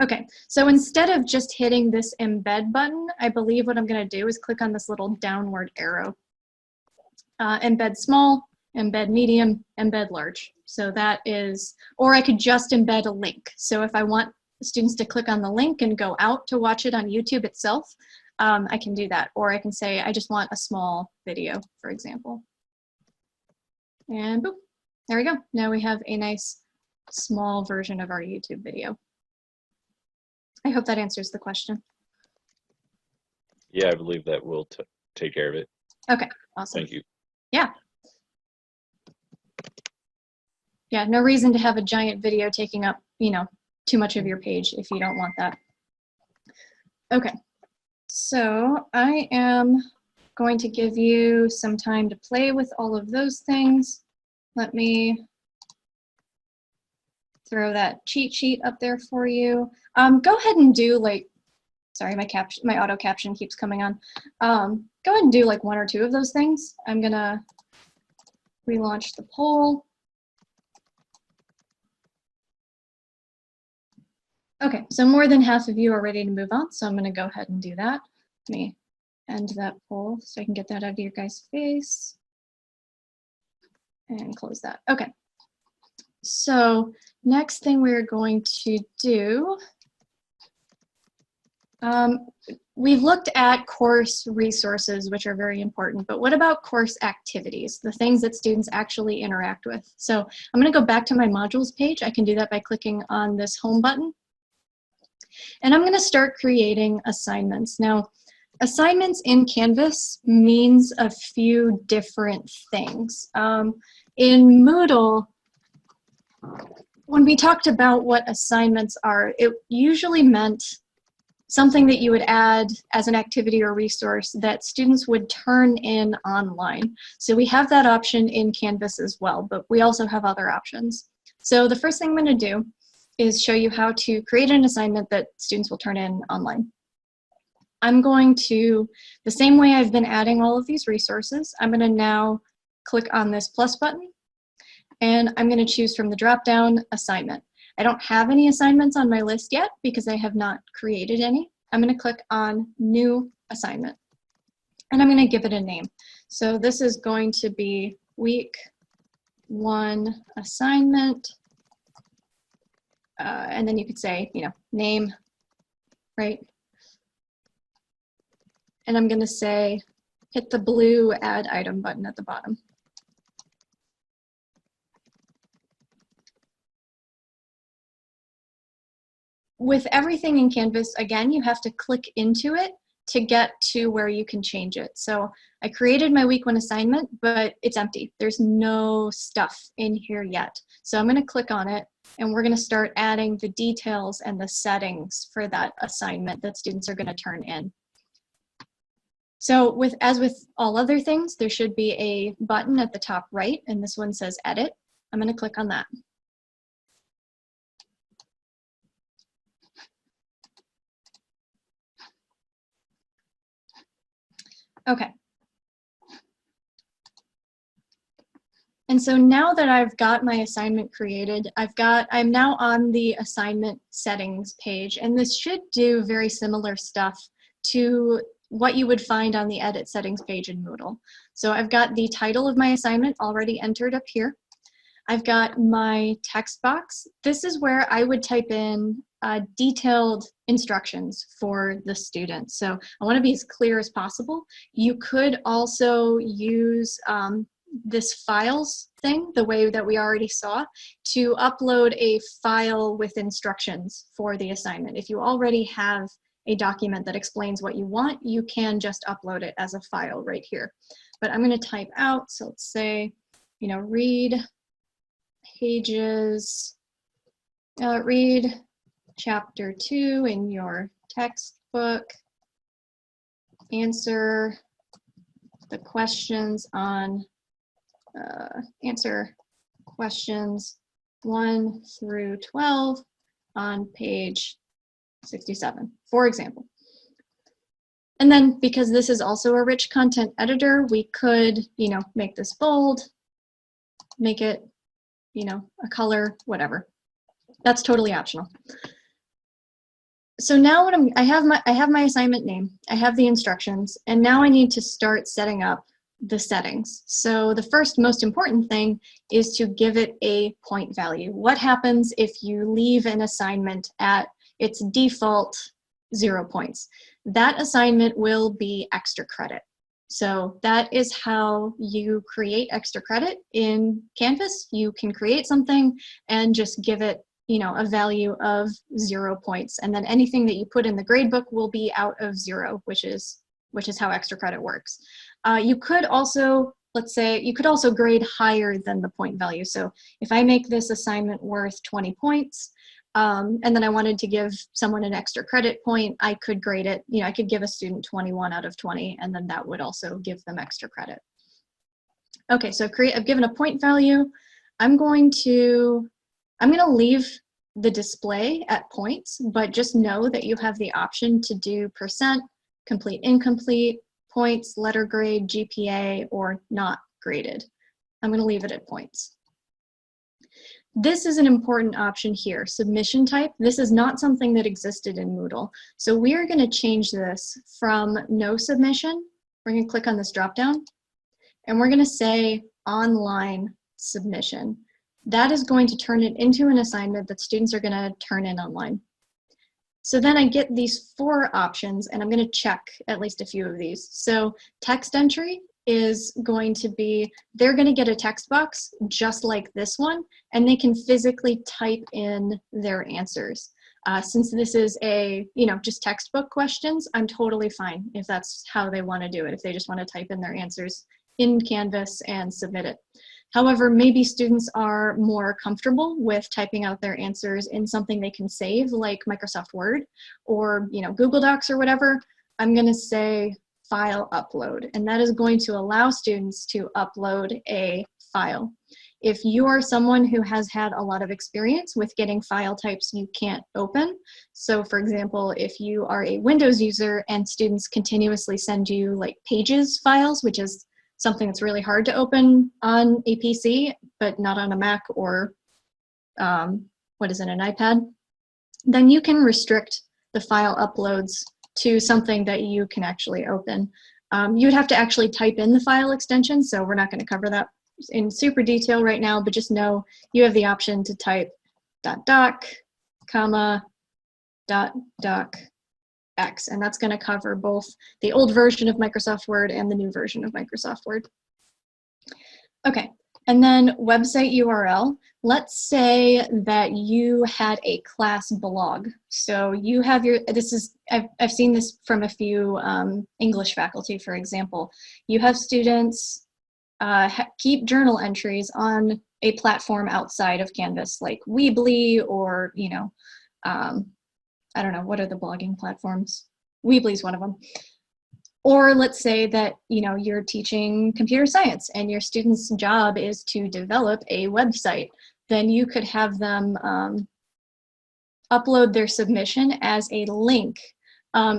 Okay, so instead of just hitting this embed button, I believe what I'm going to do is click on this little downward arrow. Embed small, embed medium, embed large. So that is, or I could just embed a link. So if I want students to click on the link and go out to watch it on YouTube itself, I can do that. Or I can say, I just want a small video, for example. And boop, there we go. Now we have a nice small version of our YouTube video. I hope that answers the question. Yeah, I believe that will take care of it. Okay, awesome. Thank you. Yeah. Yeah, no reason to have a giant video taking up, too much of your page if you don't want that. Okay, so I am going to give you some time to play with all of those things. Let me throw that cheat sheet up there for you. Go ahead and do sorry, my auto caption keeps coming on. Go ahead and do like 1 or 2 of those things. I'm gonna relaunch the poll. Okay, so more than half of you are ready to move on, so I'm gonna go ahead and do that. Let me end that poll so I can get that out of your guys' face. And close that. Okay, so next thing we're going to do, we've looked at course resources, which are very important, but what about course activities, the things that students actually interact with? So I'm going to go back to my modules page. I can do that by clicking on this home button. And I'm going to start creating assignments. Now, assignments in Canvas means a few different things. In Moodle, when we talked about what assignments are, it usually meant something that you would add as an activity or resource that students would turn in online. So we have that option in Canvas as well, but we also have other options. So the first thing I'm going to do is show you how to create an assignment that students will turn in online. I'm going to, the same way I've been adding all of these resources, I'm going to now click on this plus button, and I'm going to choose from the drop-down assignment. I don't have any assignments on my list yet because I have not created any. I'm going to click on New Assignment, and I'm going to give it a name. So this is going to be Week 1 Assignment, and then you could say, name, right? And I'm going to say, hit the blue Add Item button at the bottom. With everything in Canvas, again, you have to click into it to get to where you can change it. So I created my Week 1 assignment, but it's empty. There's no stuff in here yet. So I'm going to click on it, and we're going to start adding the details and the settings for that assignment that students are going to turn in. So as with all other things, there should be a button at the top right, and this one says Edit. I'm going to click on that. Okay. And so now that I've got my assignment created, I'm now on the assignment settings page, and this should do very similar stuff to what you would find on the edit settings page in Moodle. So I've got the title of my assignment already entered up here. I've got my text box. This is where I would type in detailed instructions for the student. So I want to be as clear as possible. You could also use this files thing, the way that we already saw, to upload a file with instructions for the assignment. If you already have a document that explains what you want, you can just upload it as a file right here. But I'm going to type out, so let's say, read pages, read chapter 2 in your textbook, answer the questions on, answer questions 1 through 12 on page 67, for example. And then because this is also a rich content editor, we could, make this bold, make it, a color, whatever. That's totally optional. So now what I have my assignment name, I have the instructions, and now I need to start setting up the settings. So the first most important thing is to give it a point value. What happens if you leave an assignment at its default 0 points? That assignment will be extra credit. So that is how you create extra credit in Canvas. You can create something and just give it, a value of 0 points. And then anything that you put in the gradebook will be out of 0, which is how extra credit works. You could also, let's say, you could also grade higher than the point value. So if I make this assignment worth 20 points, and then I wanted to give someone an extra credit point, I could grade it, I could give a student 21 out of 20, and then that would also give them extra credit. Okay, so I've given a point value. I'm going to leave the display at points, but just know that you have the option to do %, complete, incomplete, points, letter grade, GPA, or not graded. I'm going to leave it at points. This is an important option here, submission type. This is not something that existed in Moodle. So we are going to change this from no submission. We're going to click on this dropdown, and we're going to say online submission. That is going to turn it into an assignment that students are going to turn in online. So then I get these 4 options, and I'm going to check at least a few of these. So text entry is going to be, they're going to get a text box just like this one, and they can physically type in their answers. Since this is just textbook questions, I'm totally fine if that's how they want to do it, if they just want to type in their answers in Canvas and submit it. However, maybe students are more comfortable with typing out their answers in something they can save, like Microsoft Word or Google Docs or whatever. I'm going to say file upload, and that is going to allow students to upload a file. If you are someone who has had a lot of experience with getting file types you can't open, so for example, if you are a Windows user and students continuously send you like pages files, which is something that's really hard to open on a PC, but not on a Mac or an iPad, then you can restrict the file uploads to something that you can actually open. You would have to actually type in the file extension, so we're not going to cover that in super detail right now, but just know you have the option to type .doc, comma, .docx, and that's going to cover both the old version of Microsoft Word and the new version of Microsoft Word. Okay, and then website URL. Let's say that you had a class blog. So you have I've seen this from a few English faculty, for example. You have students keep journal entries on a platform outside of Canvas, like Weebly or, I don't know, what are the blogging platforms? Weebly is one of them. Or let's say that, you're teaching computer science and your student's job is to develop a website. Then you could have them upload their submission as a link.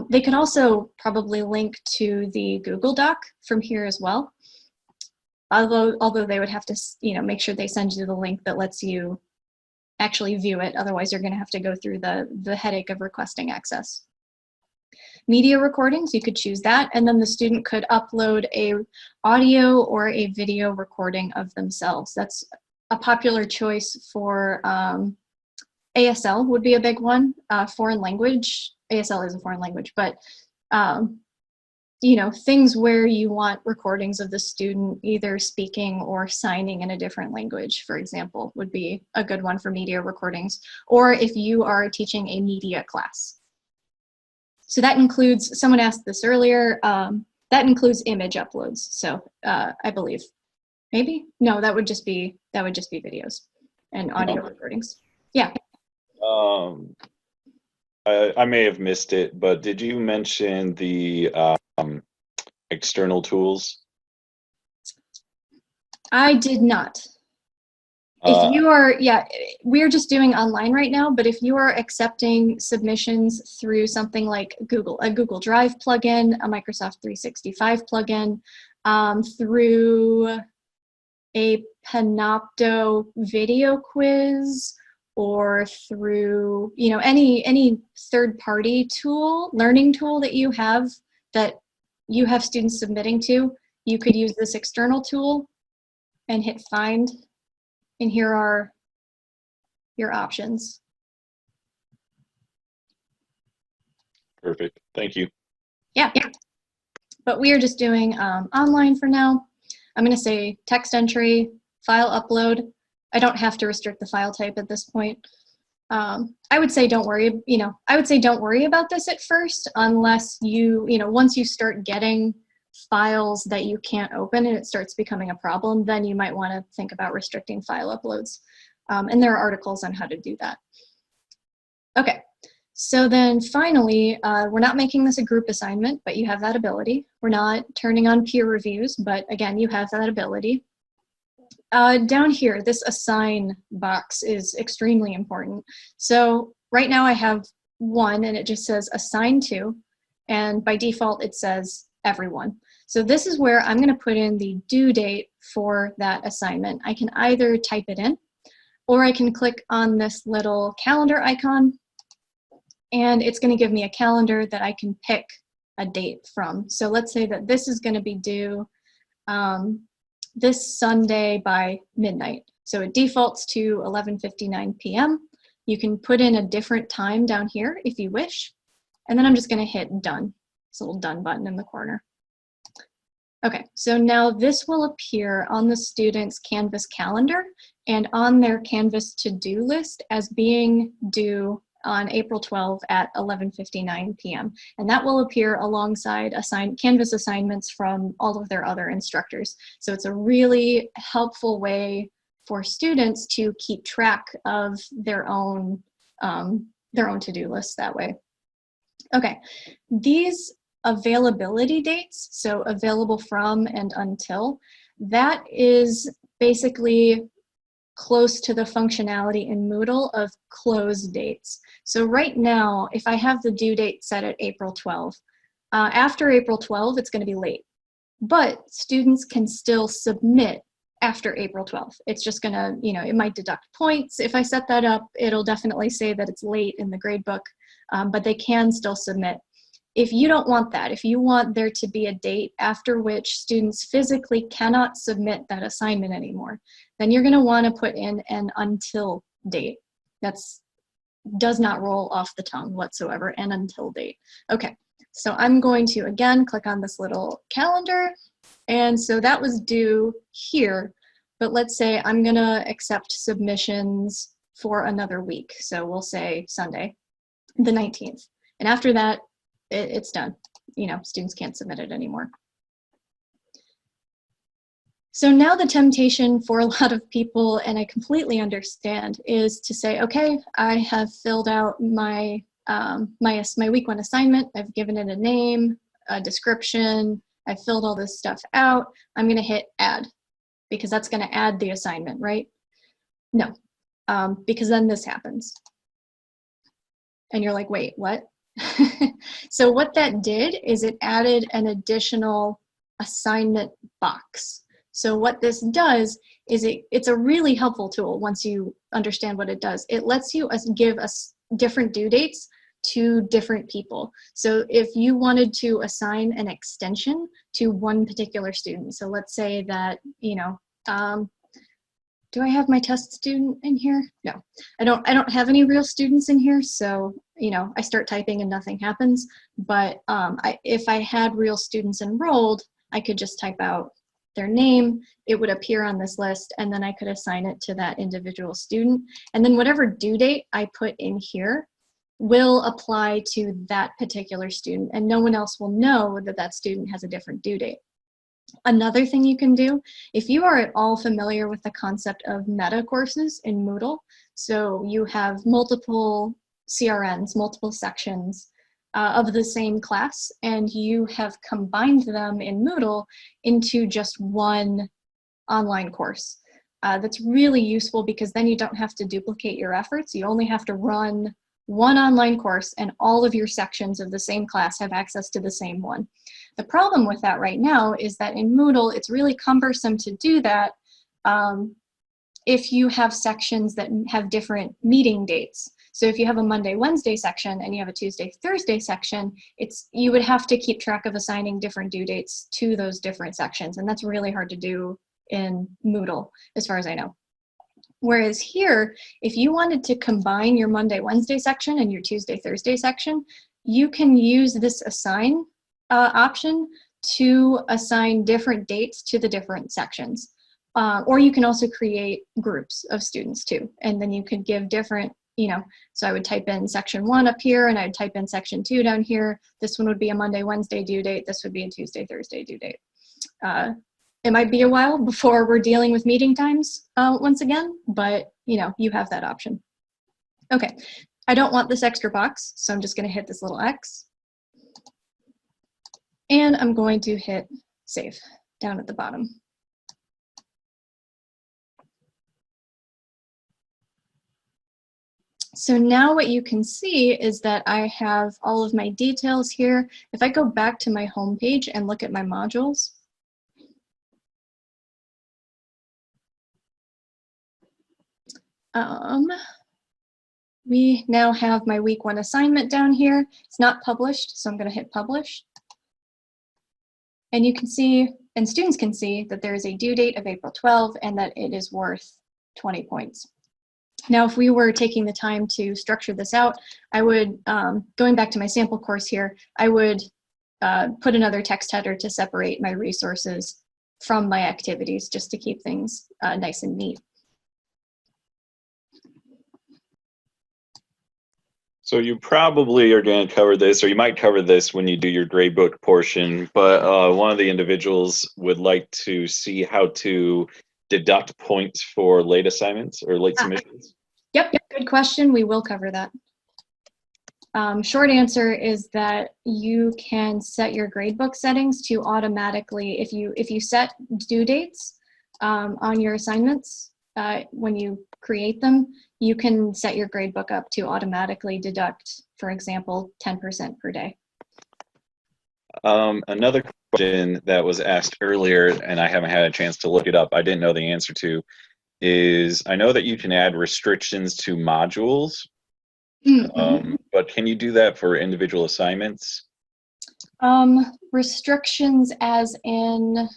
They could also probably link to the Google Doc from here as well. Although they would have to, make sure they send you the link that lets you actually view it. Otherwise, you're going to have to go through the headache of requesting access. Media recordings, you could choose that, and then the student could upload a audio or a video recording of themselves. That's a popular choice for ASL would be a big one. Foreign language, ASL is a foreign language, but things where you want recordings of the student either speaking or signing in a different language, for example, would be a good one for media recordings, or if you are teaching a media class. So that includes, someone asked this earlier, that includes image uploads. So I believe, maybe? No, that would just be videos and audio recordings. Yeah. I may have missed it, but did you mention the external tools? I did not. If you are, yeah, we're just doing online right now, but if you are accepting submissions through something like a Google Drive plugin, a Microsoft 365 plugin, through a Panopto video quiz, or through, you know, any third-party tool, learning tool that you have students submitting to, you could use this external tool and hit find. And here are your options. Perfect. Thank you. Yeah. But we are just doing online for now. I'm going to say text entry, file upload. I don't have to restrict the file type at this point. I would say don't worry. I would say don't worry about this at first, unless once you start getting files that you can't open and it starts becoming a problem, then you might want to think about restricting file uploads. And there are articles on how to do that. Okay, so then finally, we're not making this a group assignment, but you have that ability. We're not turning on peer reviews, but again, you have that ability. Down here, this assign box is extremely important. So right now I have one and it just says assign to, and by default it says everyone. So this is where I'm going to put in the due date for that assignment. I can either type it in, or I can click on this little calendar icon, and it's going to give me a calendar that I can pick a date from. So let's say that this is going to be due this Sunday by midnight. So it defaults to 11:59 p.m. You can put in a different time down here if you wish, and then I'm just going to hit done. This little done button in the corner. Okay, so now this will appear on the student's Canvas calendar and on their Canvas to-do list as being due on April 12 at 11:59 p.m. And that will appear alongside Canvas assignments from all of their other instructors. So it's a really helpful way for students to keep track of their own to-do lists that way. Okay, these availability dates, so available from and until, that is basically close to the functionality in Moodle of close dates. So right now, if I have the due date set at April 12, after April 12, it's going to be late. But students can still submit after April 12th. It's just going to, it might deduct points. If I set that up, it'll definitely say that it's late in the gradebook, but they can still submit. If you don't want that, if you want there to be a date after which students physically cannot submit that assignment anymore, then you're going to want to put in an until date. Does not roll off the tongue whatsoever, an until date. Okay, so I'm going to again click on this little calendar, and so that was due here, but let's say I'm going to accept submissions for another week. So we'll say Sunday, the 19th, and after that, it's done. Students can't submit it anymore. So now the temptation for a lot of people, and I completely understand, is to say, okay, I have filled out my my week one assignment. I've given it a name, a description. I've filled all this stuff out. I'm going to hit add, because that's going to add the assignment, right? No, because then this happens. And you're like, wait, what? So what that did is it added an additional assignment box. So what this does is it's a really helpful tool once you understand what it does. It lets you give us different due dates to different people. So if you wanted to assign an extension to one particular student, so let's say that, do I have my test student in here? No, I don't have any real students in here. So, I start typing and nothing happens. But if I had real students enrolled, I could just type out their name. It would appear on this list, and then I could assign it to that individual student. And then whatever due date I put in here will apply to that particular student, and no one else will know that that student has a different due date. Another thing you can do, if you are at all familiar with the concept of meta courses in Moodle, so you have multiple CRNs, multiple sections of the same class, and you have combined them in Moodle into just one online course. That's really useful because then you don't have to duplicate your efforts. You only have to run one online course and all of your sections of the same class have access to the same one. The problem with that right now is that in Moodle, it's really cumbersome to do that if you have sections that have different meeting dates. So if you have a Monday, Wednesday section and you have a Tuesday, Thursday section, you would have to keep track of assigning different due dates to those different sections. And that's really hard to do in Moodle, as far as I know. Whereas here, if you wanted to combine your Monday, Wednesday section and your Tuesday, Thursday section, you can use this assign option to assign different dates to the different sections. Or you can also create groups of students too. And then you could give different, so I would type in section 1 up here and I'd type in section 2 down here. This one would be a Monday, Wednesday due date. This would be a Tuesday, Thursday due date. It might be a while before we're dealing with meeting times once again, but you have that option. Okay, I don't want this extra box, so I'm just gonna hit this little X. And I'm going to hit save down at the bottom. So now what you can see is that I have all of my details here. If I go back to my home page and look at my modules, we now have my week 1 assignment down here. It's not published, so I'm going to hit publish. And you can see, and students can see, that there is a due date of April 12 and that it is worth 20 points. Now, if we were taking the time to structure this out, I would, going back to my sample course here, I would put another text header to separate my resources from my activities, just to keep things nice and neat. So you probably are going to cover this, or you might cover this when you do your gradebook portion, but one of the individuals would like to see how to deduct points for late assignments or late submissions. Yep, good question. We will cover that. Short answer is that you can set your gradebook settings to automatically, if you set due dates on your assignments, when you create them, you can set your gradebook up to automatically deduct, for example, 10% per day. Another question that was asked earlier, and I haven't had a chance to look it up, I didn't know the answer to, is I know that you can add restrictions to modules, but can you do that for individual assignments? Restrictions as in?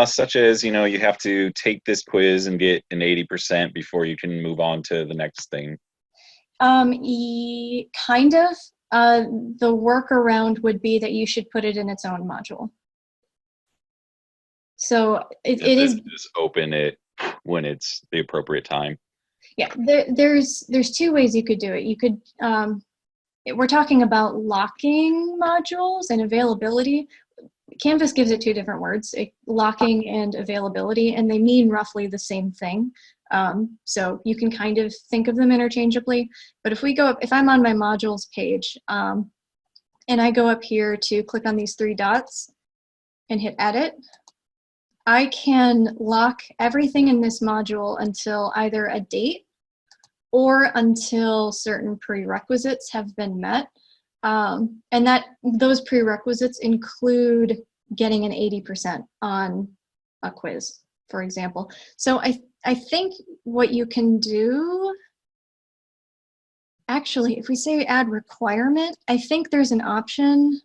Such as, you have to take this quiz and get an 80% before you can move on to the next thing. Kind of. The workaround would be that you should put it in its own module. So it is just open it when it's the appropriate time. Yeah, there's 2 ways you could do it. You could, we're talking about locking modules and availability. Canvas gives it 2 different words, locking and availability, and they mean roughly the same thing. So you can kind of think of them interchangeably. But if we go up, if I'm on my modules page, and I go up here to click on these 3 dots and hit edit, I can lock everything in this module until either a date or until certain prerequisites have been met. And those prerequisites include getting an 80% on a quiz, for example. So I think what you can do, actually, if we say add requirement, I think there's an option.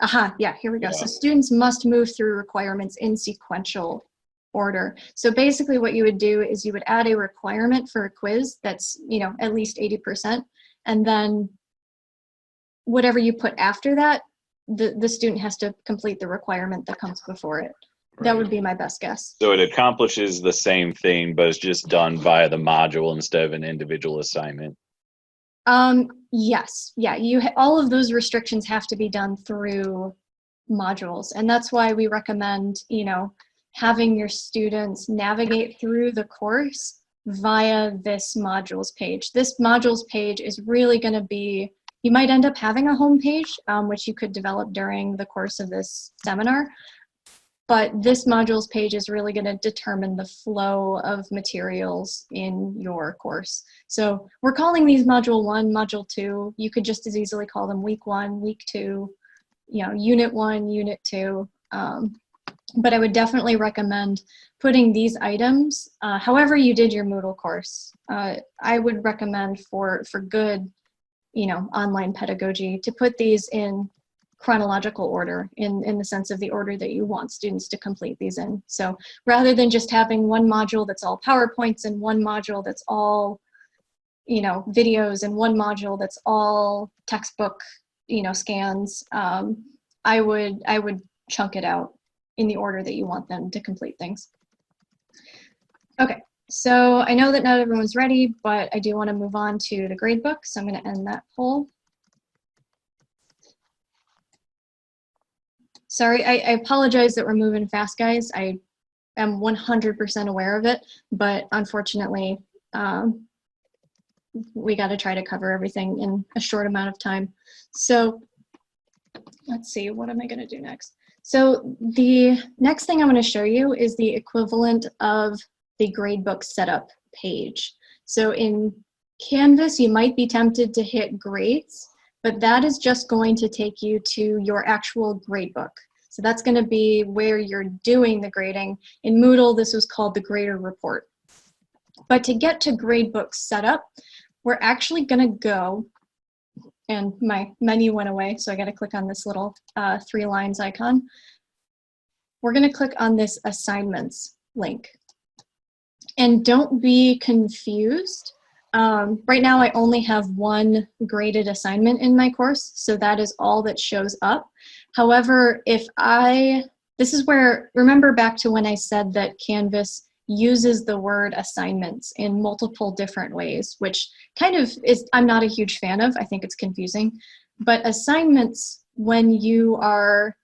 Aha, yeah, here we go. Yeah. So students must move through requirements in sequential order. So basically what you would do is you would add a requirement for a quiz that's, at least 80%, and then whatever you put after that, the student has to complete the requirement that comes before it. Right. That would be my best guess. So it accomplishes the same thing, but it's just done via the module instead of an individual assignment. Yes, yeah, all of those restrictions have to be done through modules, and that's why we recommend, having your students navigate through the course via this modules page. This modules page is really going to be, you might end up having a home page, which you could develop during the course of this seminar, but this modules page is really going to determine the flow of materials in your course. So we're calling these module 1, module 2. You could just as easily call them week 1, week 2, you know, unit 1, unit 2. But I would definitely recommend putting these items, however you did your Moodle course. I would recommend for good, you know, online pedagogy to put these in chronological order, in the sense of the order that you want students to complete these in. So rather than just having one module that's all PowerPoints and one module that's all, you know, videos and one module that's all textbook, you know, scans, I would chunk it out in the order that you want them to complete things. Okay, so I know that not everyone's ready, but I do want to move on to the gradebook, so I'm going to end that poll. Sorry, I apologize that we're moving fast, guys. I am 100% aware of it, but unfortunately, we got to try to cover everything in a short amount of time. So let's see, what am I going to do next? So the next thing I'm going to show you is the equivalent of the gradebook setup page. So in Canvas, you might be tempted to hit grades, but that is just going to take you to your actual gradebook. So that's going to be where you're doing the grading. In Moodle, this was called the grader report. But to get to gradebook setup, we're actually going to go, and my menu went away, so I got to click on this little 3 lines icon. We're going to click on this assignments link. And don't be confused. Right now, I only have one graded assignment in my course, so that is all that shows up. However, this is where, remember back to when I said that Canvas uses the word assignments in multiple different ways, which kind of is, I'm not a huge fan of. I think it's confusing. But assignments, when you are,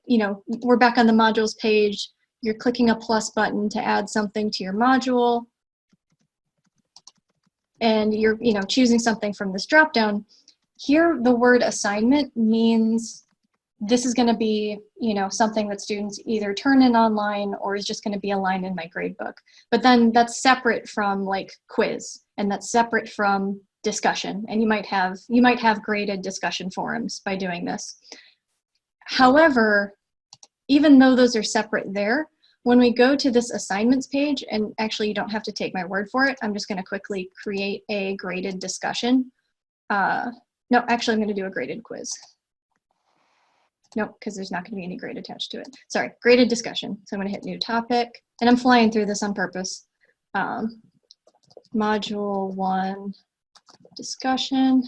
you know, we're back on the modules page, you're clicking a plus button to add something to your module, and you're, you know, choosing something from this dropdown. Here, the word assignment means this is going to be, you know, something that students either turn in online or is just going to be a line in my gradebook. But then that's separate from like quiz, and that's separate from discussion. And you might have graded discussion forums by doing this. However, even though those are separate there, when we go to this assignments page, and actually you don't have to take my word for it, I'm just going to quickly create a graded discussion. No, actually I'm going to do a graded quiz. No, because there's not going to be any grade attached to it. Sorry, graded discussion. So I'm going to hit new topic, and I'm flying through this on purpose. Module 1 discussion.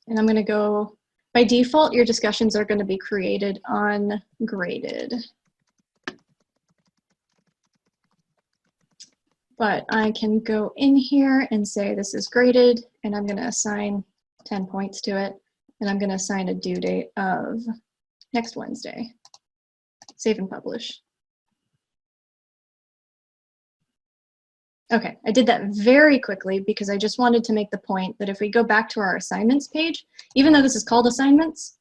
And I'm going to go, by default, your discussions are going to be created ungraded. But I can go in here and say this is graded, and I'm going to assign 10 points to it. And I'm going to assign a due date of next Wednesday. Save and publish. Okay, I did that very quickly because I just wanted to make the point that if we go back to our assignments page, even though this is called assignments,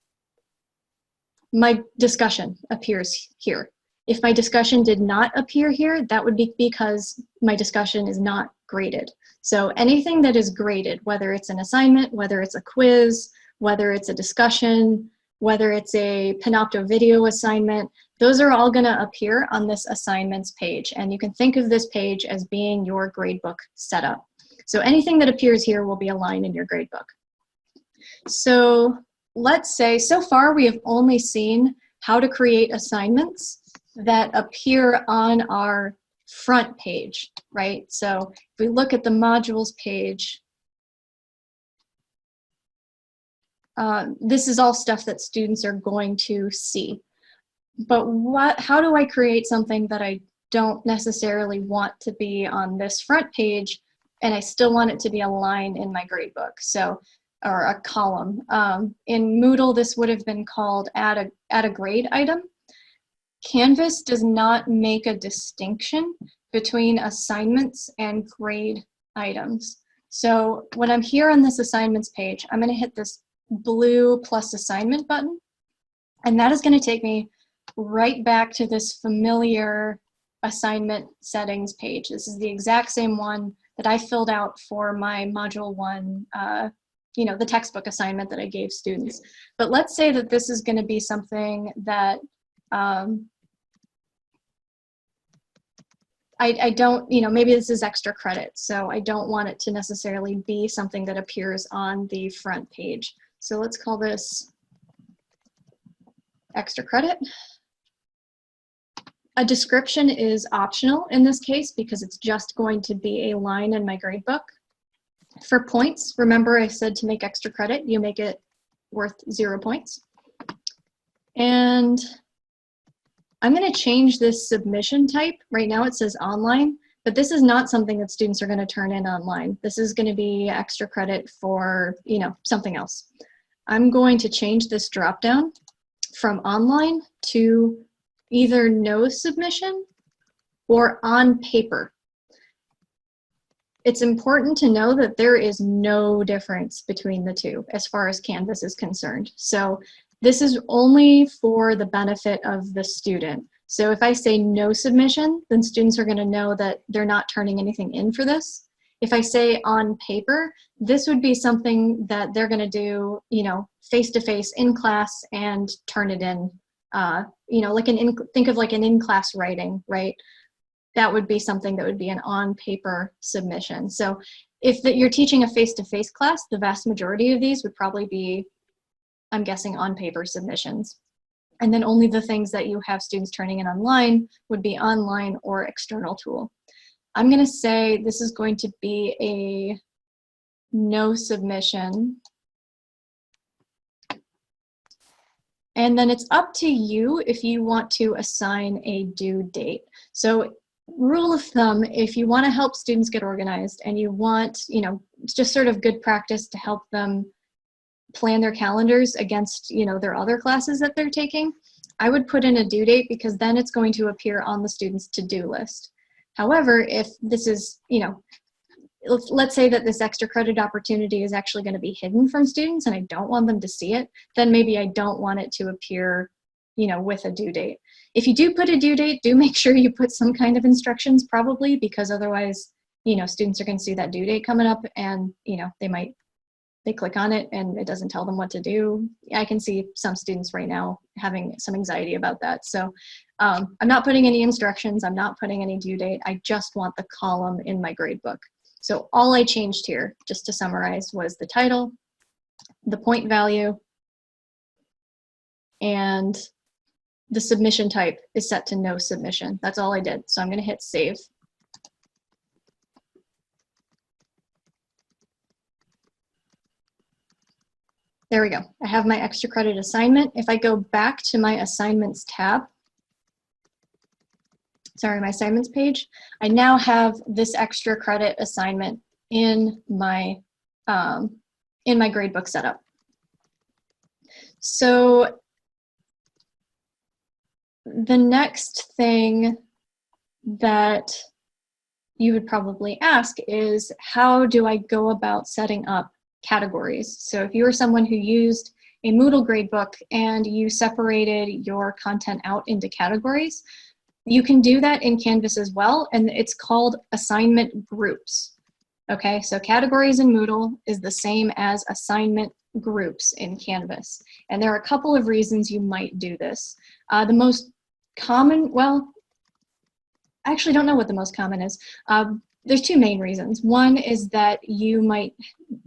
my discussion appears here. If my discussion did not appear here, that would be because my discussion is not graded. So anything that is graded, whether it's an assignment, whether it's a quiz, whether it's a discussion, whether it's a Panopto video assignment, those are all going to appear on this assignments page. And you can think of this page as being your gradebook setup. So anything that appears here will be a line in your gradebook. So let's say, so far we have only seen how to create assignments that appear on our front page, right? So if we look at the modules page, this is all stuff that students are going to see. But how do I create something that I don't necessarily want to be on this front page, and I still want it to be a line in my gradebook, so, or a column? In Moodle, this would have been called add a grade item. Canvas does not make a distinction between assignments and grade items. So when I'm here on this assignments page, I'm going to hit this blue plus assignment button. And that is going to take me right back to this familiar assignment settings page. This is the exact same one that I filled out for my module 1, the textbook assignment that I gave students. But let's say that this is going to be something that I don't, maybe this is extra credit, so I don't want it to necessarily be something that appears on the front page. So let's call this extra credit. A description is optional in this case because it's just going to be a line in my gradebook. For points, remember I said to make extra credit, you make it worth 0 points. And I'm going to change this submission type. Right now it says online, but this is not something that students are going to turn in online. This is going to be extra credit for, something else. I'm going to change this dropdown from online to either no submission or on paper. It's important to know that there is no difference between the two as far as Canvas is concerned. So this is only for the benefit of the student. So if I say no submission, then students are going to know that they're not turning anything in for this. If I say on paper, this would be something that they're going to do, face-to-face in class and turn it in, think of like an in-class writing, right? That would be something that would be an on-paper submission. So if you're teaching a face-to-face class, the vast majority of these would probably be, I'm guessing, on-paper submissions. And then only the things that you have students turning in online would be online or external tool. I'm going to say this is going to be a no submission. And then it's up to you if you want to assign a due date. So rule of thumb, if you want to help students get organized and you want, it's just sort of good practice to help them plan their calendars against, their other classes that they're taking, I would put in a due date because then it's going to appear on the student's to-do list. However, if this is, let's say that this extra credit opportunity is actually going to be hidden from students and I don't want them to see it, then maybe I don't want it to appear, with a due date. If you do put a due date, do make sure you put some kind of instructions probably, because otherwise, students are going to see that due date coming up and, they click on it and it doesn't tell them what to do. I can see some students right now having some anxiety about that. So I'm not putting any instructions. I'm not putting any due date. I just want the column in my gradebook. So all I changed here, just to summarize, was the title, the point value, and the submission type is set to no submission. That's all I did. So I'm going to hit save. There we go. I have my extra credit assignment. If I go back to my assignments tab, my assignments page, I now have this extra credit assignment in my gradebook setup. So the next thing that you would probably ask is, how do I go about setting up categories? So if you were someone who used a Moodle gradebook and you separated your content out into categories, you can do that in Canvas as well, and it's called assignment groups. Okay, so categories in Moodle is the same as assignment groups in Canvas. And there are a couple of reasons you might do this. The most common, well, I actually don't know what the most common is. There's two main reasons. One is that you might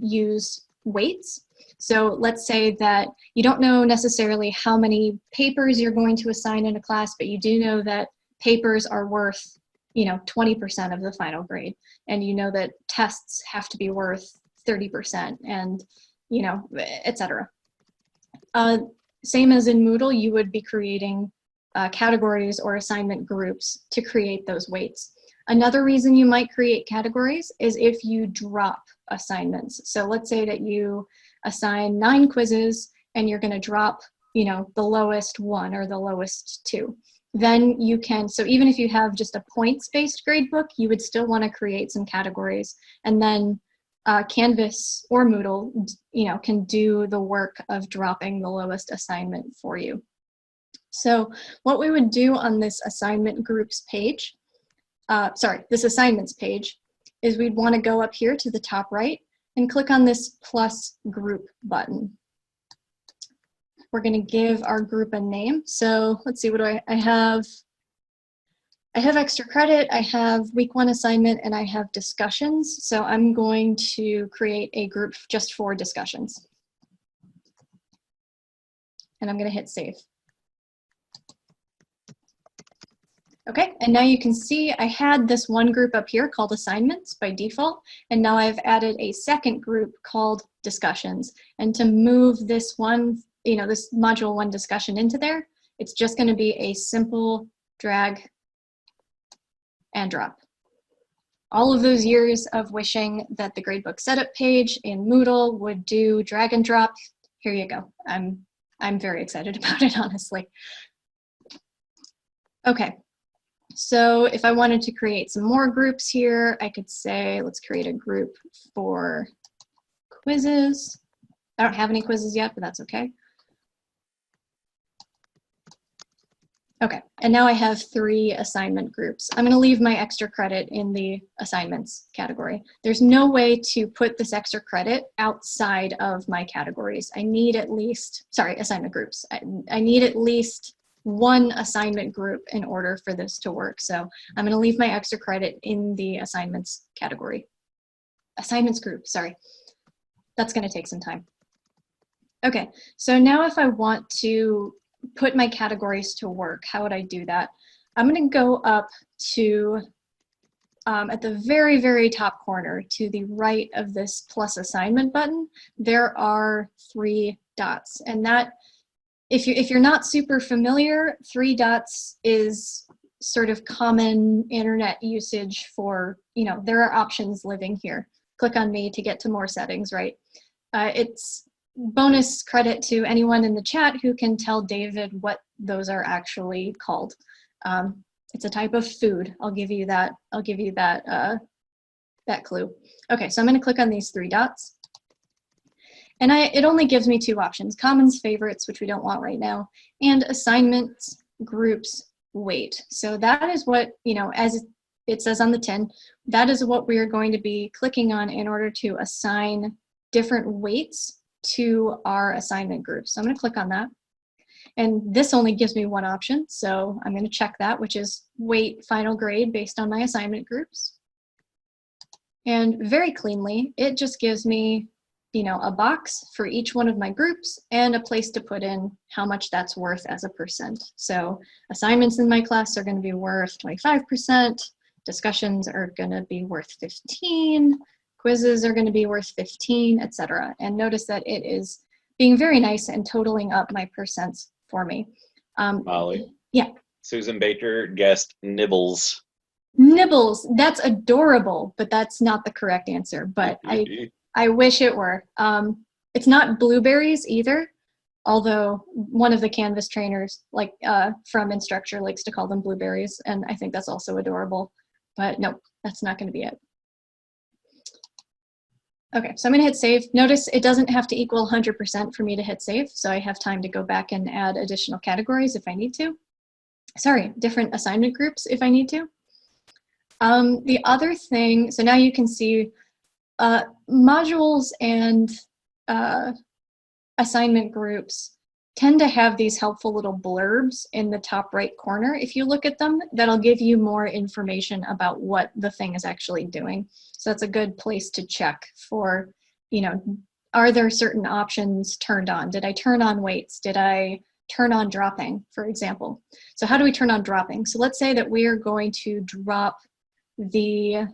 use weights. So let's say that you don't know necessarily how many papers you're going to assign in a class, but you do know that papers are worth, 20% of the final grade. And you know that tests have to be worth 30% and, et cetera. Same as in Moodle, you would be creating categories or assignment groups to create those weights. Another reason you might create categories is if you drop assignments. So let's say that you assign 9 quizzes and you're going to drop, the lowest 1 or the lowest 2. Then you can, so even if you have just a points-based gradebook, you would still want to create some categories. And then Canvas or Moodle, can do the work of dropping the lowest assignment for you. So what we would do on this assignment groups page, this assignments page, is we'd want to go up here to the top right and click on this plus group button. We're going to give our group a name. So let's see, what do I have? I have extra credit, I have week 1 assignment, and I have discussions. So I'm going to create a group just for discussions. And I'm going to hit save. Okay, and now you can see I had this one group up here called assignments by default, and now I've added a second group called discussions. And to move this one, this module 1 discussion into there, it's just going to be a simple drag and drop. All of those years of wishing that the gradebook setup page in Moodle would do drag and drop, here you go. I'm very excited about it, honestly. Okay, so if I wanted to create some more groups here, I could say, let's create a group for quizzes. I don't have any quizzes yet, but that's okay. Okay, and now I have 3 assignment groups. I'm going to leave my extra credit in the assignments category. There's no way to put this extra credit outside of my categories. I need at least, assignment groups. I need at least 1 assignment group in order for this to work. So I'm going to leave my extra credit in the assignments category. Assignments group, sorry. That's going to take some time. Okay, so now if I want to put my categories to work, how would I do that? I'm going to go up to, at the very, very top corner to the right of this plus assignment button, there are 3 dots. And that, if you're not super familiar, 3 dots is sort of common internet usage for, there are options living here. Click on me to get to more settings, right? It's bonus credit to anyone in the chat who can tell David what those are actually called. It's a type of food. I'll give you that. I'll give you that clue. Okay, so I'm going to click on these 3 dots, and it only gives me 2 options: commons, favorites, which we don't want right now, and assignments, groups, weight. So that is what, as it says on the tin, that is what we are going to be clicking on in order to assign different weights to our assignment groups. So I'm going to click on that. And this only gives me 1 option. So I'm going to check that, which is weight final grade based on my assignment groups. And very cleanly, it just gives me, a box for each one of my groups and a place to put in how much that's worth as a percent. So assignments in my class are going to be worth 25%. Discussions are going to be worth 15%. Quizzes are going to be worth 15%, etc. And notice that it is being very nice and totaling up my percents for me. Molly. Yeah. Susan Baker guessed nibbles. Nibbles. That's adorable, but that's not the correct answer. But I wish it were. It's not blueberries either, although one of the Canvas trainers, from Instructure, likes to call them blueberries, and I think that's also adorable. But no, that's not going to be it. Okay, so I'm going to hit save. Notice it doesn't have to equal 100% for me to hit save, so I have time to go back and add additional categories if I need to. Sorry, different assignment groups if I need to. The other thing, so now you can see modules and assignment groups tend to have these helpful little blurbs in the top right corner. If you look at them, that'll give you more information about what the thing is actually doing. So that's a good place to check for, are there certain options turned on? Did I turn on weights? Did I turn on dropping, for example? So how do we turn on dropping? So let's say that we are going to drop the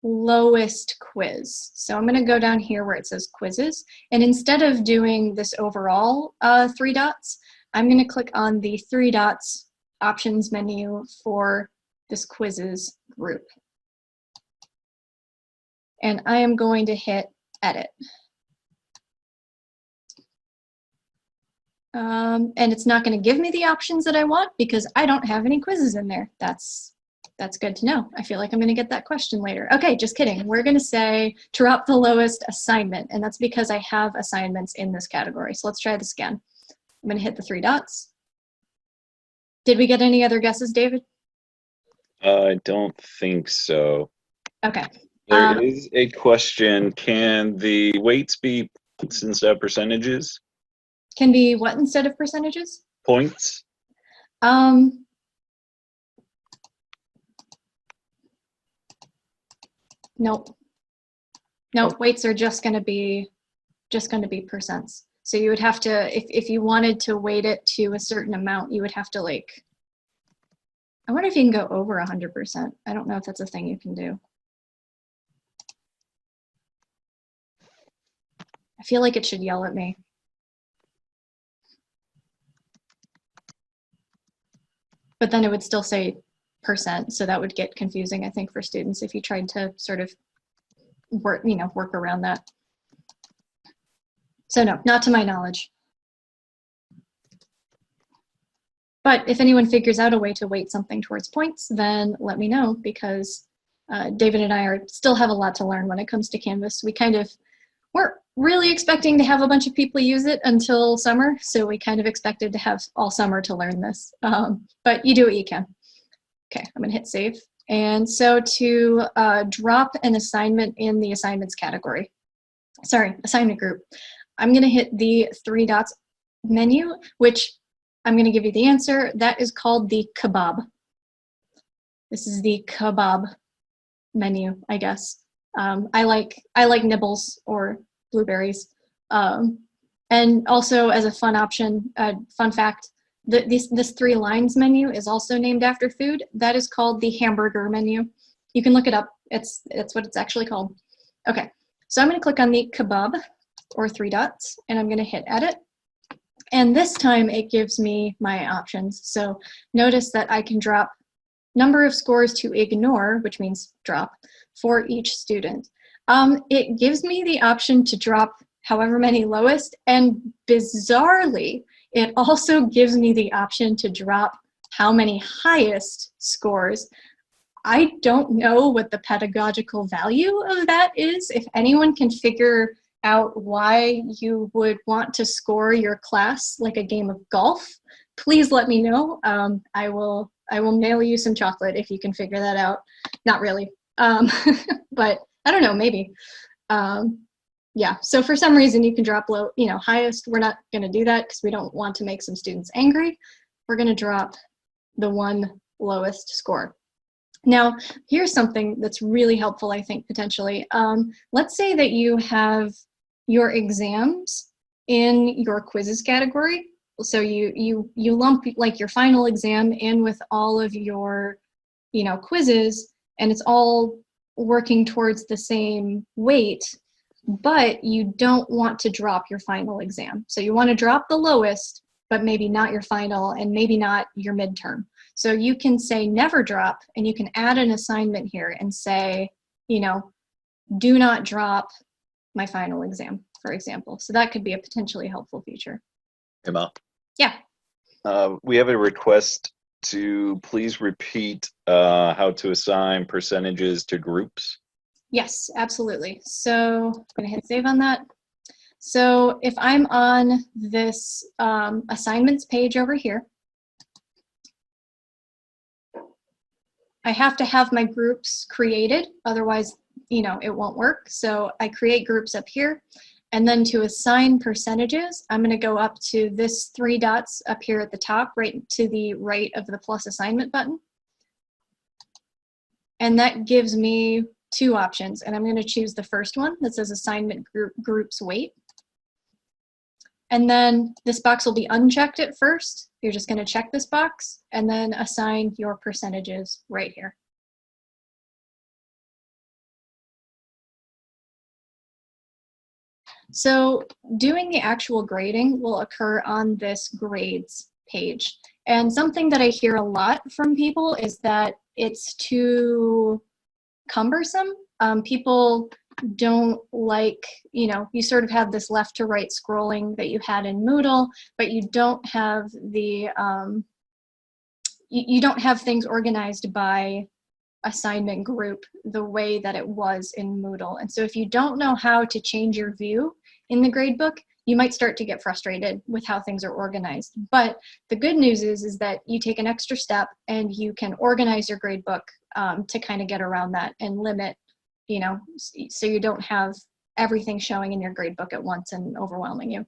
lowest quiz. So I'm going to go down here where it says quizzes, and instead of doing this overall 3 dots, I'm going to click on the 3 dots options menu for this quizzes group. And I am going to hit edit. And it's not going to give me the options that I want because I don't have any quizzes in there. That's good to know. I feel like I'm going to get that question later. Okay, just kidding. We're going to say drop the lowest assignment, and that's because I have assignments in this category. So let's try this again. I'm going to hit the 3 dots. Did we get any other guesses, David? I don't think so. Okay. There is a question. Can the weights be points instead of percentages? Can be what instead of percentages? Points? Nope. Nope, weights are just gonna be percents. So you would have to, if you wanted to weight it to a certain amount, you would have to like, I wonder if you can go over 100%. I don't know if that's a thing you can do. I feel like it should yell at me. But then it would still say percent, so that would get confusing, I think, for students if you tried to sort of work around that. So no, not to my knowledge. But if anyone figures out a way to weight something towards points, then let me know, because David and I still have a lot to learn when it comes to Canvas. We weren't really expecting to have a bunch of people use it until summer, so we kind of expected to have all summer to learn this. But you do what you can. Okay, I'm gonna hit save. And so to drop an assignment in the assignments category, sorry, assignment group, I'm gonna hit the 3 dots menu, which I'm gonna give you the answer. That is called the kebab. This is the kebab menu, I guess. I like nibbles or blueberries. And also as a fun option, fun fact, this 3 lines menu is also named after food. That is called the hamburger menu. You can look it up. It's what it's actually called. Okay, so I'm gonna click on the kebab or 3 dots, and I'm gonna hit edit. And this time it gives me my options. So notice that I can drop number of scores to ignore, which means drop, for each student. It gives me the option to drop however many lowest, and bizarrely, it also gives me the option to drop how many highest scores. I don't know what the pedagogical value of that is. If anyone can figure out why you would want to score your class like a game of golf, please let me know. I will mail you some chocolate if you can figure that out. Not really, but I don't know, maybe. Yeah, so for some reason you can drop low, highest. We're not gonna do that because we don't want to make some students angry. We're gonna drop the 1 lowest score. Now, here's something that's really helpful, I think, potentially. Let's say that you have your exams in your quizzes category. So you lump like your final exam in with all of your, quizzes, and it's all working towards the same weight, but you don't want to drop your final exam. So you want to drop the lowest, but maybe not your final and maybe not your midterm. So you can say never drop, and you can add an assignment here and say, do not drop my final exam, for example. So that could be a potentially helpful feature. Emma? Yeah. We have a request to please repeat how to assign percentages to groups. Yes, absolutely. So I'm gonna hit save on that. So if I'm on this assignments page over here, I have to have my groups created, otherwise, it won't work. So I create groups up here, and then to assign percentages, I'm gonna go up to this 3 dots up here at the top, right to the right of the plus assignment button. And that gives me 2 options, and I'm gonna choose the first one that says assignment groups weight. And then this box will be unchecked at first. You're just gonna check this box and then assign your percentages right here. So doing the actual grading will occur on this grades page. And something that I hear a lot from people is that it's too cumbersome. People don't like, you sort of have this left to right scrolling that you had in Moodle, but you don't have the, you don't have things organized by assignment group the way that it was in Moodle. And so if you don't know how to change your view in the gradebook, you might start to get frustrated with how things are organized. But the good news is that you take an extra step and you can organize your gradebook to kind of get around that and limit, you know, so you don't have everything showing in your gradebook at once and overwhelming you.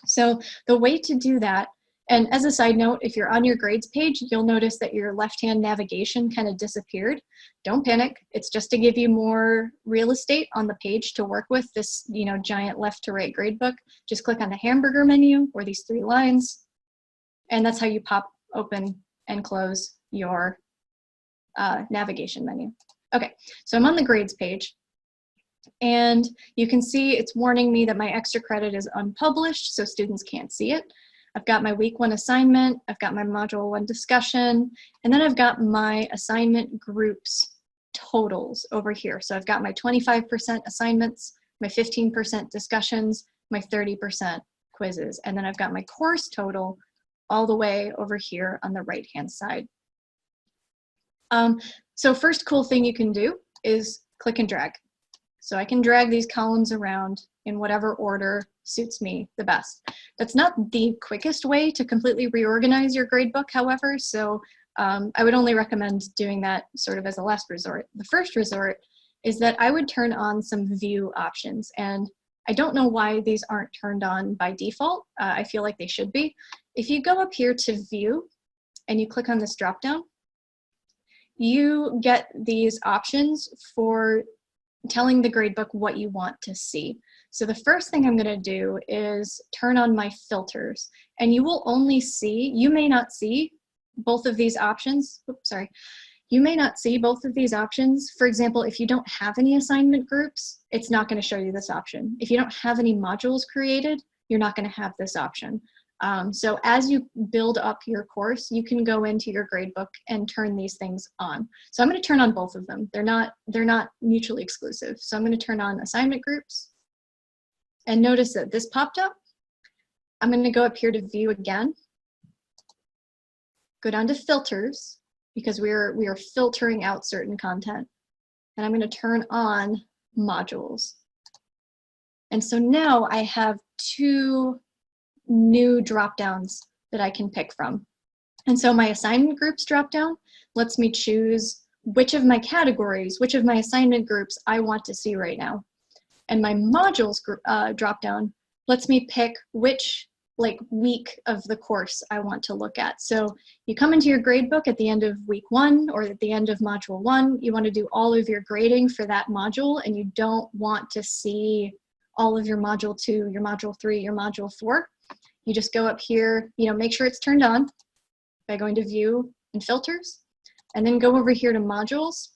So the way to do that, and as a side note, if you're on your grades page, you'll notice that your left-hand navigation kind of disappeared. Don't panic. It's just to give you more real estate on the page to work with this, you know, giant left to right gradebook. Just click on the hamburger menu or these 3 lines, and that's how you pop open and close your navigation menu. Okay, so I'm on the grades page, and you can see it's warning me that my extra credit is unpublished, so students can't see it. I've got my week 1 assignment, I've got my module 1 discussion, and then I've got my assignment groups totals over here. So I've got my 25% assignments, my 15% discussions, my 30% quizzes, and then I've got my course total all the way over here on the right-hand side. So first cool thing you can do is click and drag. So I can drag these columns around in whatever order suits me the best. That's not the quickest way to completely reorganize your gradebook, however, so I would only recommend doing that sort of as a last resort. The first resort is that I would turn on some view options, and I don't know why these aren't turned on by default. I feel like they should be. If you go up here to view and you click on this drop down, you get these options for telling the gradebook what you want to see. So the first thing I'm going to do is turn on my filters, and you will only see, you may not see both of these options. Oops, sorry. You may not see both of these options. For example, if you don't have any assignment groups, it's not going to show you this option. If you don't have any modules created, you're not going to have this option. So as you build up your course, you can go into your gradebook and turn these things on. So I'm going to turn on both of them. They're not mutually exclusive. So I'm going to turn on assignment groups, and notice that this popped up. I'm going to go up here to view again, go down to filters, because we are filtering out certain content, and I'm going to turn on modules. And so now I have 2 new drop downs that I can pick from. And so my assignment groups drop down lets me choose which of my categories, which of my assignment groups I want to see right now. And my modules drop down lets me pick which week of the course I want to look at. So you come into your gradebook at the end of week 1 or at the end of module 1, you want to do all of your grading for that module, and you don't want to see all of your module 2, your module 3, your module 4. You just go up here, you know, make sure it's turned on by going to view and filters, and then go over here to modules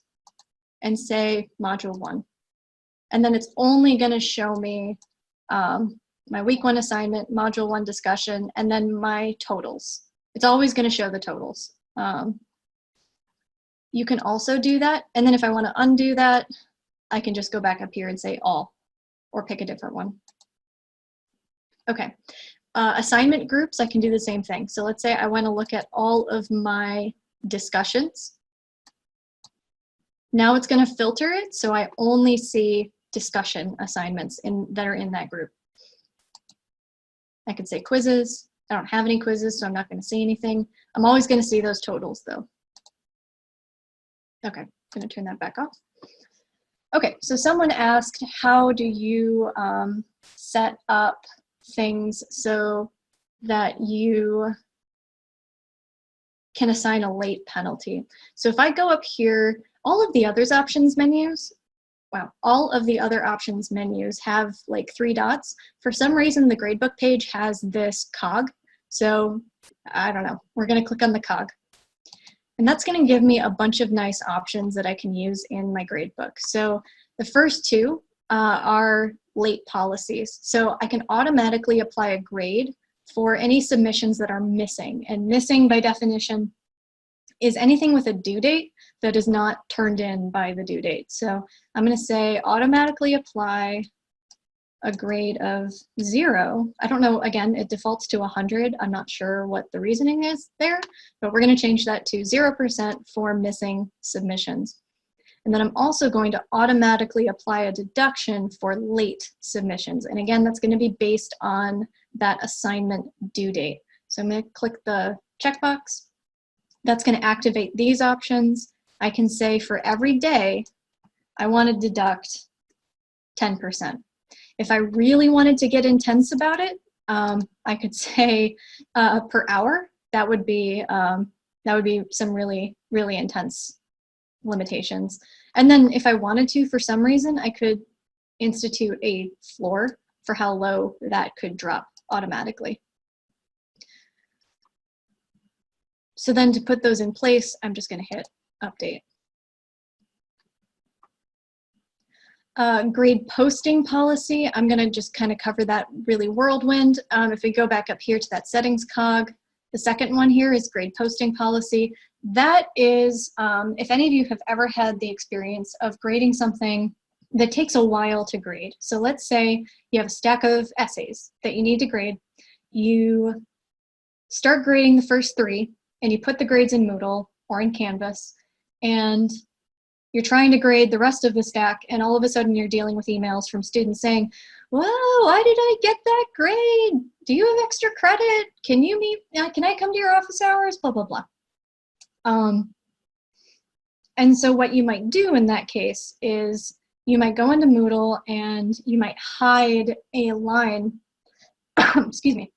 and say module 1. And then it's only going to show me my week 1 assignment, module 1 discussion, and then my totals. It's always going to show the totals. You can also do that, and then if I want to undo that, I can just go back up here and say all, or pick a different one. Okay. Assignment groups, I can do the same thing. So let's say I want to look at all of my discussions. Now it's going to filter it, so I only see discussion assignments that are in that group. I could say quizzes. I don't have any quizzes, so I'm not going to see anything. I'm always going to see those totals, though. Okay, I'm going to turn that back off. Okay, so someone asked, how do you set up things so that you can assign a late penalty? So if I go up here, all of the others options menus, wow, all of the other options menus have like 3 dots. For some reason, the gradebook page has this cog. So I don't know, we're going to click on the cog. And that's going to give me a bunch of nice options that I can use in my gradebook. So the first 2 are late policies. So I can automatically apply a grade for any submissions that are missing. And missing by definition is anything with a due date that is not turned in by the due date. So I'm going to say automatically apply a grade of 0. I don't know, again, it defaults to 100. I'm not sure what the reasoning is there, but we're going to change that to 0% for missing submissions. And then I'm also going to automatically apply a deduction for late submissions. And again, that's going to be based on that assignment due date. So I'm going to click the checkbox. That's going to activate these options. I can say for every day, I want to deduct 10%. If I really wanted to get intense about it, I could say per hour. That would be some really, really intense limitations. And then if I wanted to, for some reason, I could institute a floor for how low that could drop automatically. So then to put those in place, I'm just going to hit update. Grade posting policy, I'm going to just kind of cover that really whirlwind. If we go back up here to that settings cog, the second one here is grade posting policy. That is, if any of you have ever had the experience of grading something that takes a while to grade. So let's say you have a stack of essays that you need to grade. You start grading the first 3, and you put the grades in Moodle or in Canvas, and you're trying to grade the rest of the stack, and all of a sudden you're dealing with emails from students saying, "Whoa, why did I get that grade? Do you have extra credit? Can you meet? Can I come to your office hours? Blah, blah, blah." And so what you might do in that case is you might go into Moodle and you might hide a line, excuse me,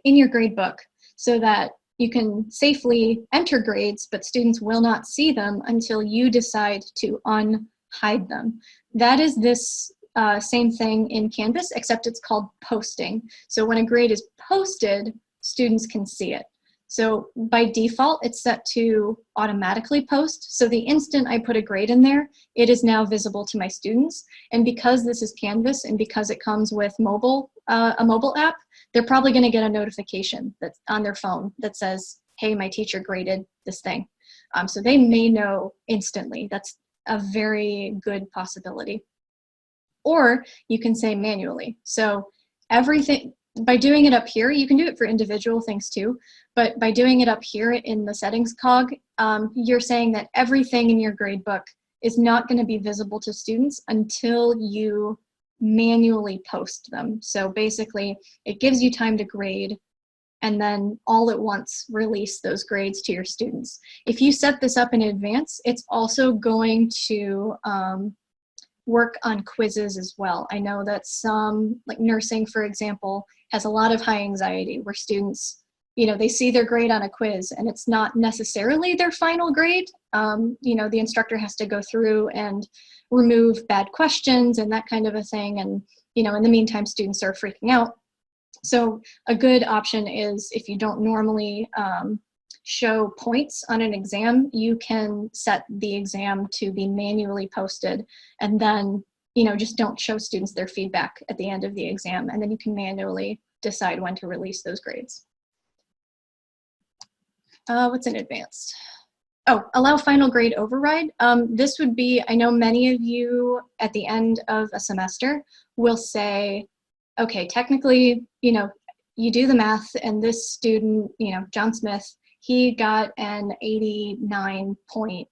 in your gradebook so that you can safely enter grades, but students will not see them until you decide to unhide them. That is this same thing in Canvas, except it's called posting. So when a grade is posted, students can see it. So by default, it's set to automatically post. So the instant I put a grade in there, it is now visible to my students. And because this is Canvas and because it comes with mobile, a mobile app, they're probably going to get a notification that's on their phone that says, "Hey, my teacher graded this thing." So they may know instantly. That's a very good possibility. Or you can say manually. So everything, by doing it up here, you can do it for individual things too, but by doing it up here in the settings cog, you're saying that everything in your gradebook is not going to be visible to students until you manually post them. So basically, it gives you time to grade and then all at once release those grades to your students. If you set this up in advance, it's also going to work on quizzes as well. I know that some, like nursing, for example, has a lot of high anxiety where students, you know, they see their grade on a quiz and it's not necessarily their final grade. You know, the instructor has to go through and remove bad questions and that kind of a thing. And, you know, in the meantime, students are freaking out. So a good option is, if you don't normally show points on an exam, you can set the exam to be manually posted, and then, you know, just don't show students their feedback at the end of the exam, and then you can manually decide when to release those grades. What's in advanced? Oh, allow final grade override. This would be, I know many of you at the end of a semester will say, okay, technically, you know, you do the math and this student, you know, John Smith, he got an 89.8,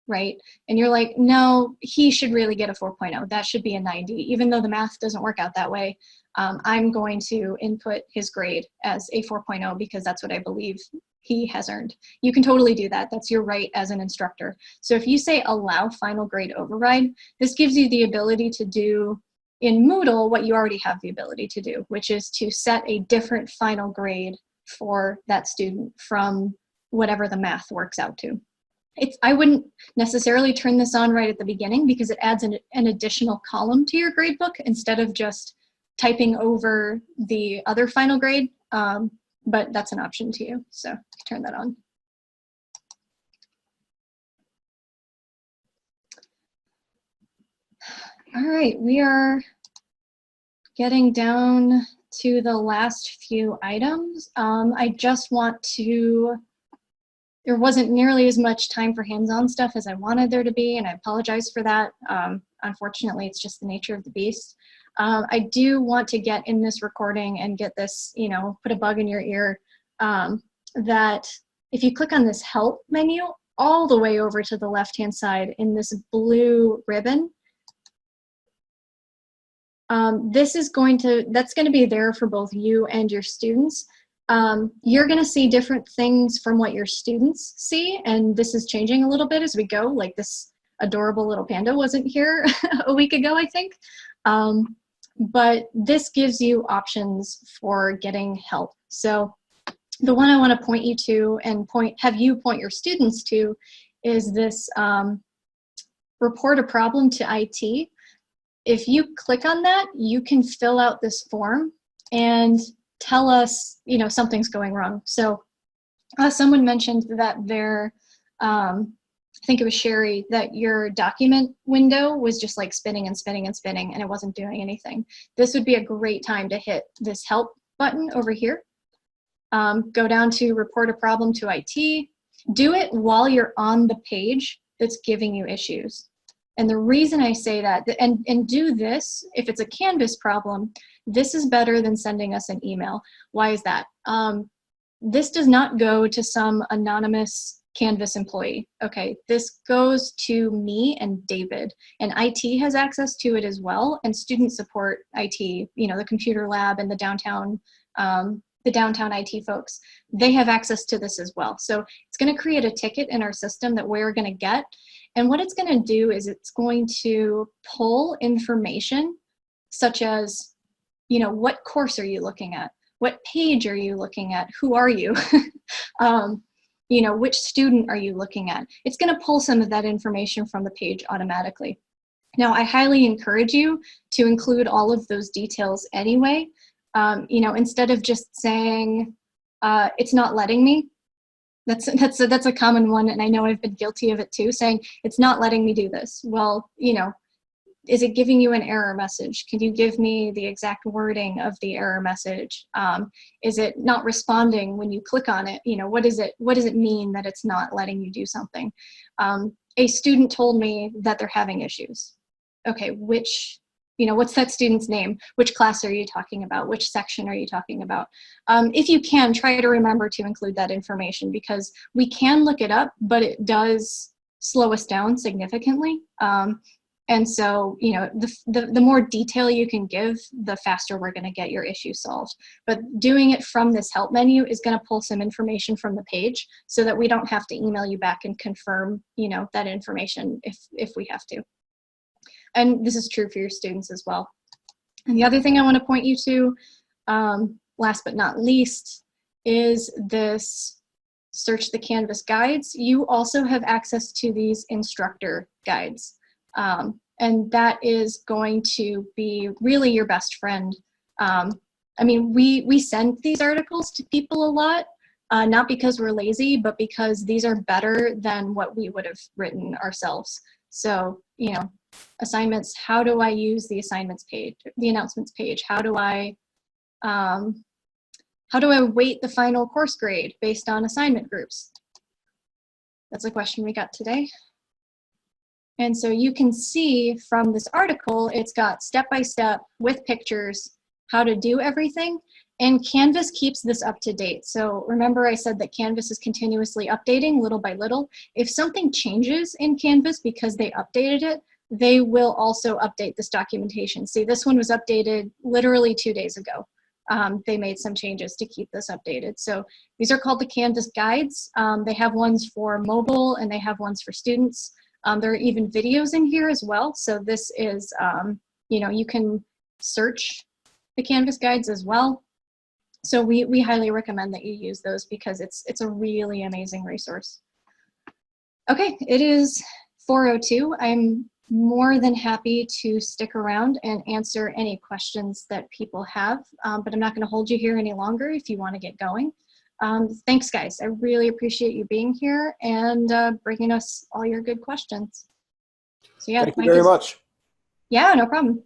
right? And you're like, no, he should really get a 4.0. That should be a 90. Even though the math doesn't work out that way, I'm going to input his grade as a 4.0 because that's what I believe he has earned. You can totally do that. That's your right as an instructor. So if you say allow final grade override, this gives you the ability to do in Moodle what you already have the ability to do, which is to set a different final grade for that student from whatever the math works out to. I wouldn't necessarily turn this on right at the beginning because it adds an additional column to your gradebook instead of just typing over the other final grade, but that's an option to you, so turn that on. All right, we are getting down to the last few items. I just want to, there wasn't nearly as much time for hands-on stuff as I wanted there to be, and I apologize for that. Unfortunately, it's just the nature of the beast. I do want to get in this recording and get this, you know, put a bug in your ear, that if you click on this help menu, all the way over to the left-hand side in this blue ribbon, that's going to be there for both you and your students. You're going to see different things from what your students see, and this is changing a little bit as we go. Like this adorable little panda wasn't here a week ago, I think. But this gives you options for getting help. So the one I want to point you to and have you point your students to is this report a problem to IT. If you click on that, you can fill out this form and tell us, you know, something's going wrong. So someone mentioned that I think it was Sherry, that your document window was just like spinning and spinning and spinning and it wasn't doing anything. This would be a great time to hit this help button over here. Go down to report a problem to IT. Do it while you're on the page that's giving you issues. And the reason I say that, and do this, if it's a Canvas problem, this is better than sending us an email. Why is that? This does not go to some anonymous Canvas employee. Okay, this goes to me and David, and IT has access to it as well, and student support IT, you know, the computer lab and the downtown IT folks, they have access to this as well. So it's going to create a ticket in our system that we're going to get, and what it's going to do is it's going to pull information such as, you know, what course are you looking at? What page are you looking at? Who are you? You know, which student are you looking at? It's going to pull some of that information from the page automatically. Now, I highly encourage you to include all of those details anyway. You know, instead of just saying, it's not letting me. That's a common one, and I know I've been guilty of it too, saying, it's not letting me do this. Well, you know, is it giving you an error message? Can you give me the exact wording of the error message? Is it not responding when you click on it? You know, what does it mean that it's not letting you do something? A student told me that they're having issues. Okay, you know, what's that student's name? Which class are you talking about? Which section are you talking about? If you can, try to remember to include that information, because we can look it up, but it does slow us down significantly. And so, you know, the more detail you can give, the faster we're going to get your issue solved. But doing it from this help menu is going to pull some information from the page so that we don't have to email you back and confirm, you know, that information if we have to. And this is true for your students as well. And the other thing I want to point you to, last but not least, is this search the Canvas guides. You also have access to these instructor guides. And that is going to be really your best friend. I mean, we send these articles to people a lot, not because we're lazy, but because these are better than what we would have written ourselves. So, you know, assignments, how do I use the assignments page, the announcements page? How do I weight the final course grade based on assignment groups? That's a question we got today. And so you can see from this article, it's got step-by-step with pictures, how to do everything. And Canvas keeps this up to date. So remember I said that Canvas is continuously updating little by little. If something changes in Canvas because they updated it, they will also update this documentation. See, this one was updated literally 2 days ago. They made some changes to keep this updated. So these are called the Canvas guides. They have ones for mobile and they have ones for students. There are even videos in here as well. So this is, you know, you can search the Canvas guides as well. So we highly recommend that you use those because it's a really amazing resource. Okay, it is 4:02. I'm more than happy to stick around and answer any questions that people have, but I'm not going to hold you here any longer if you want to get going. Thanks, guys. I really appreciate you being here and bringing us all your good questions. So yeah, thank you very much. Yeah, no problem.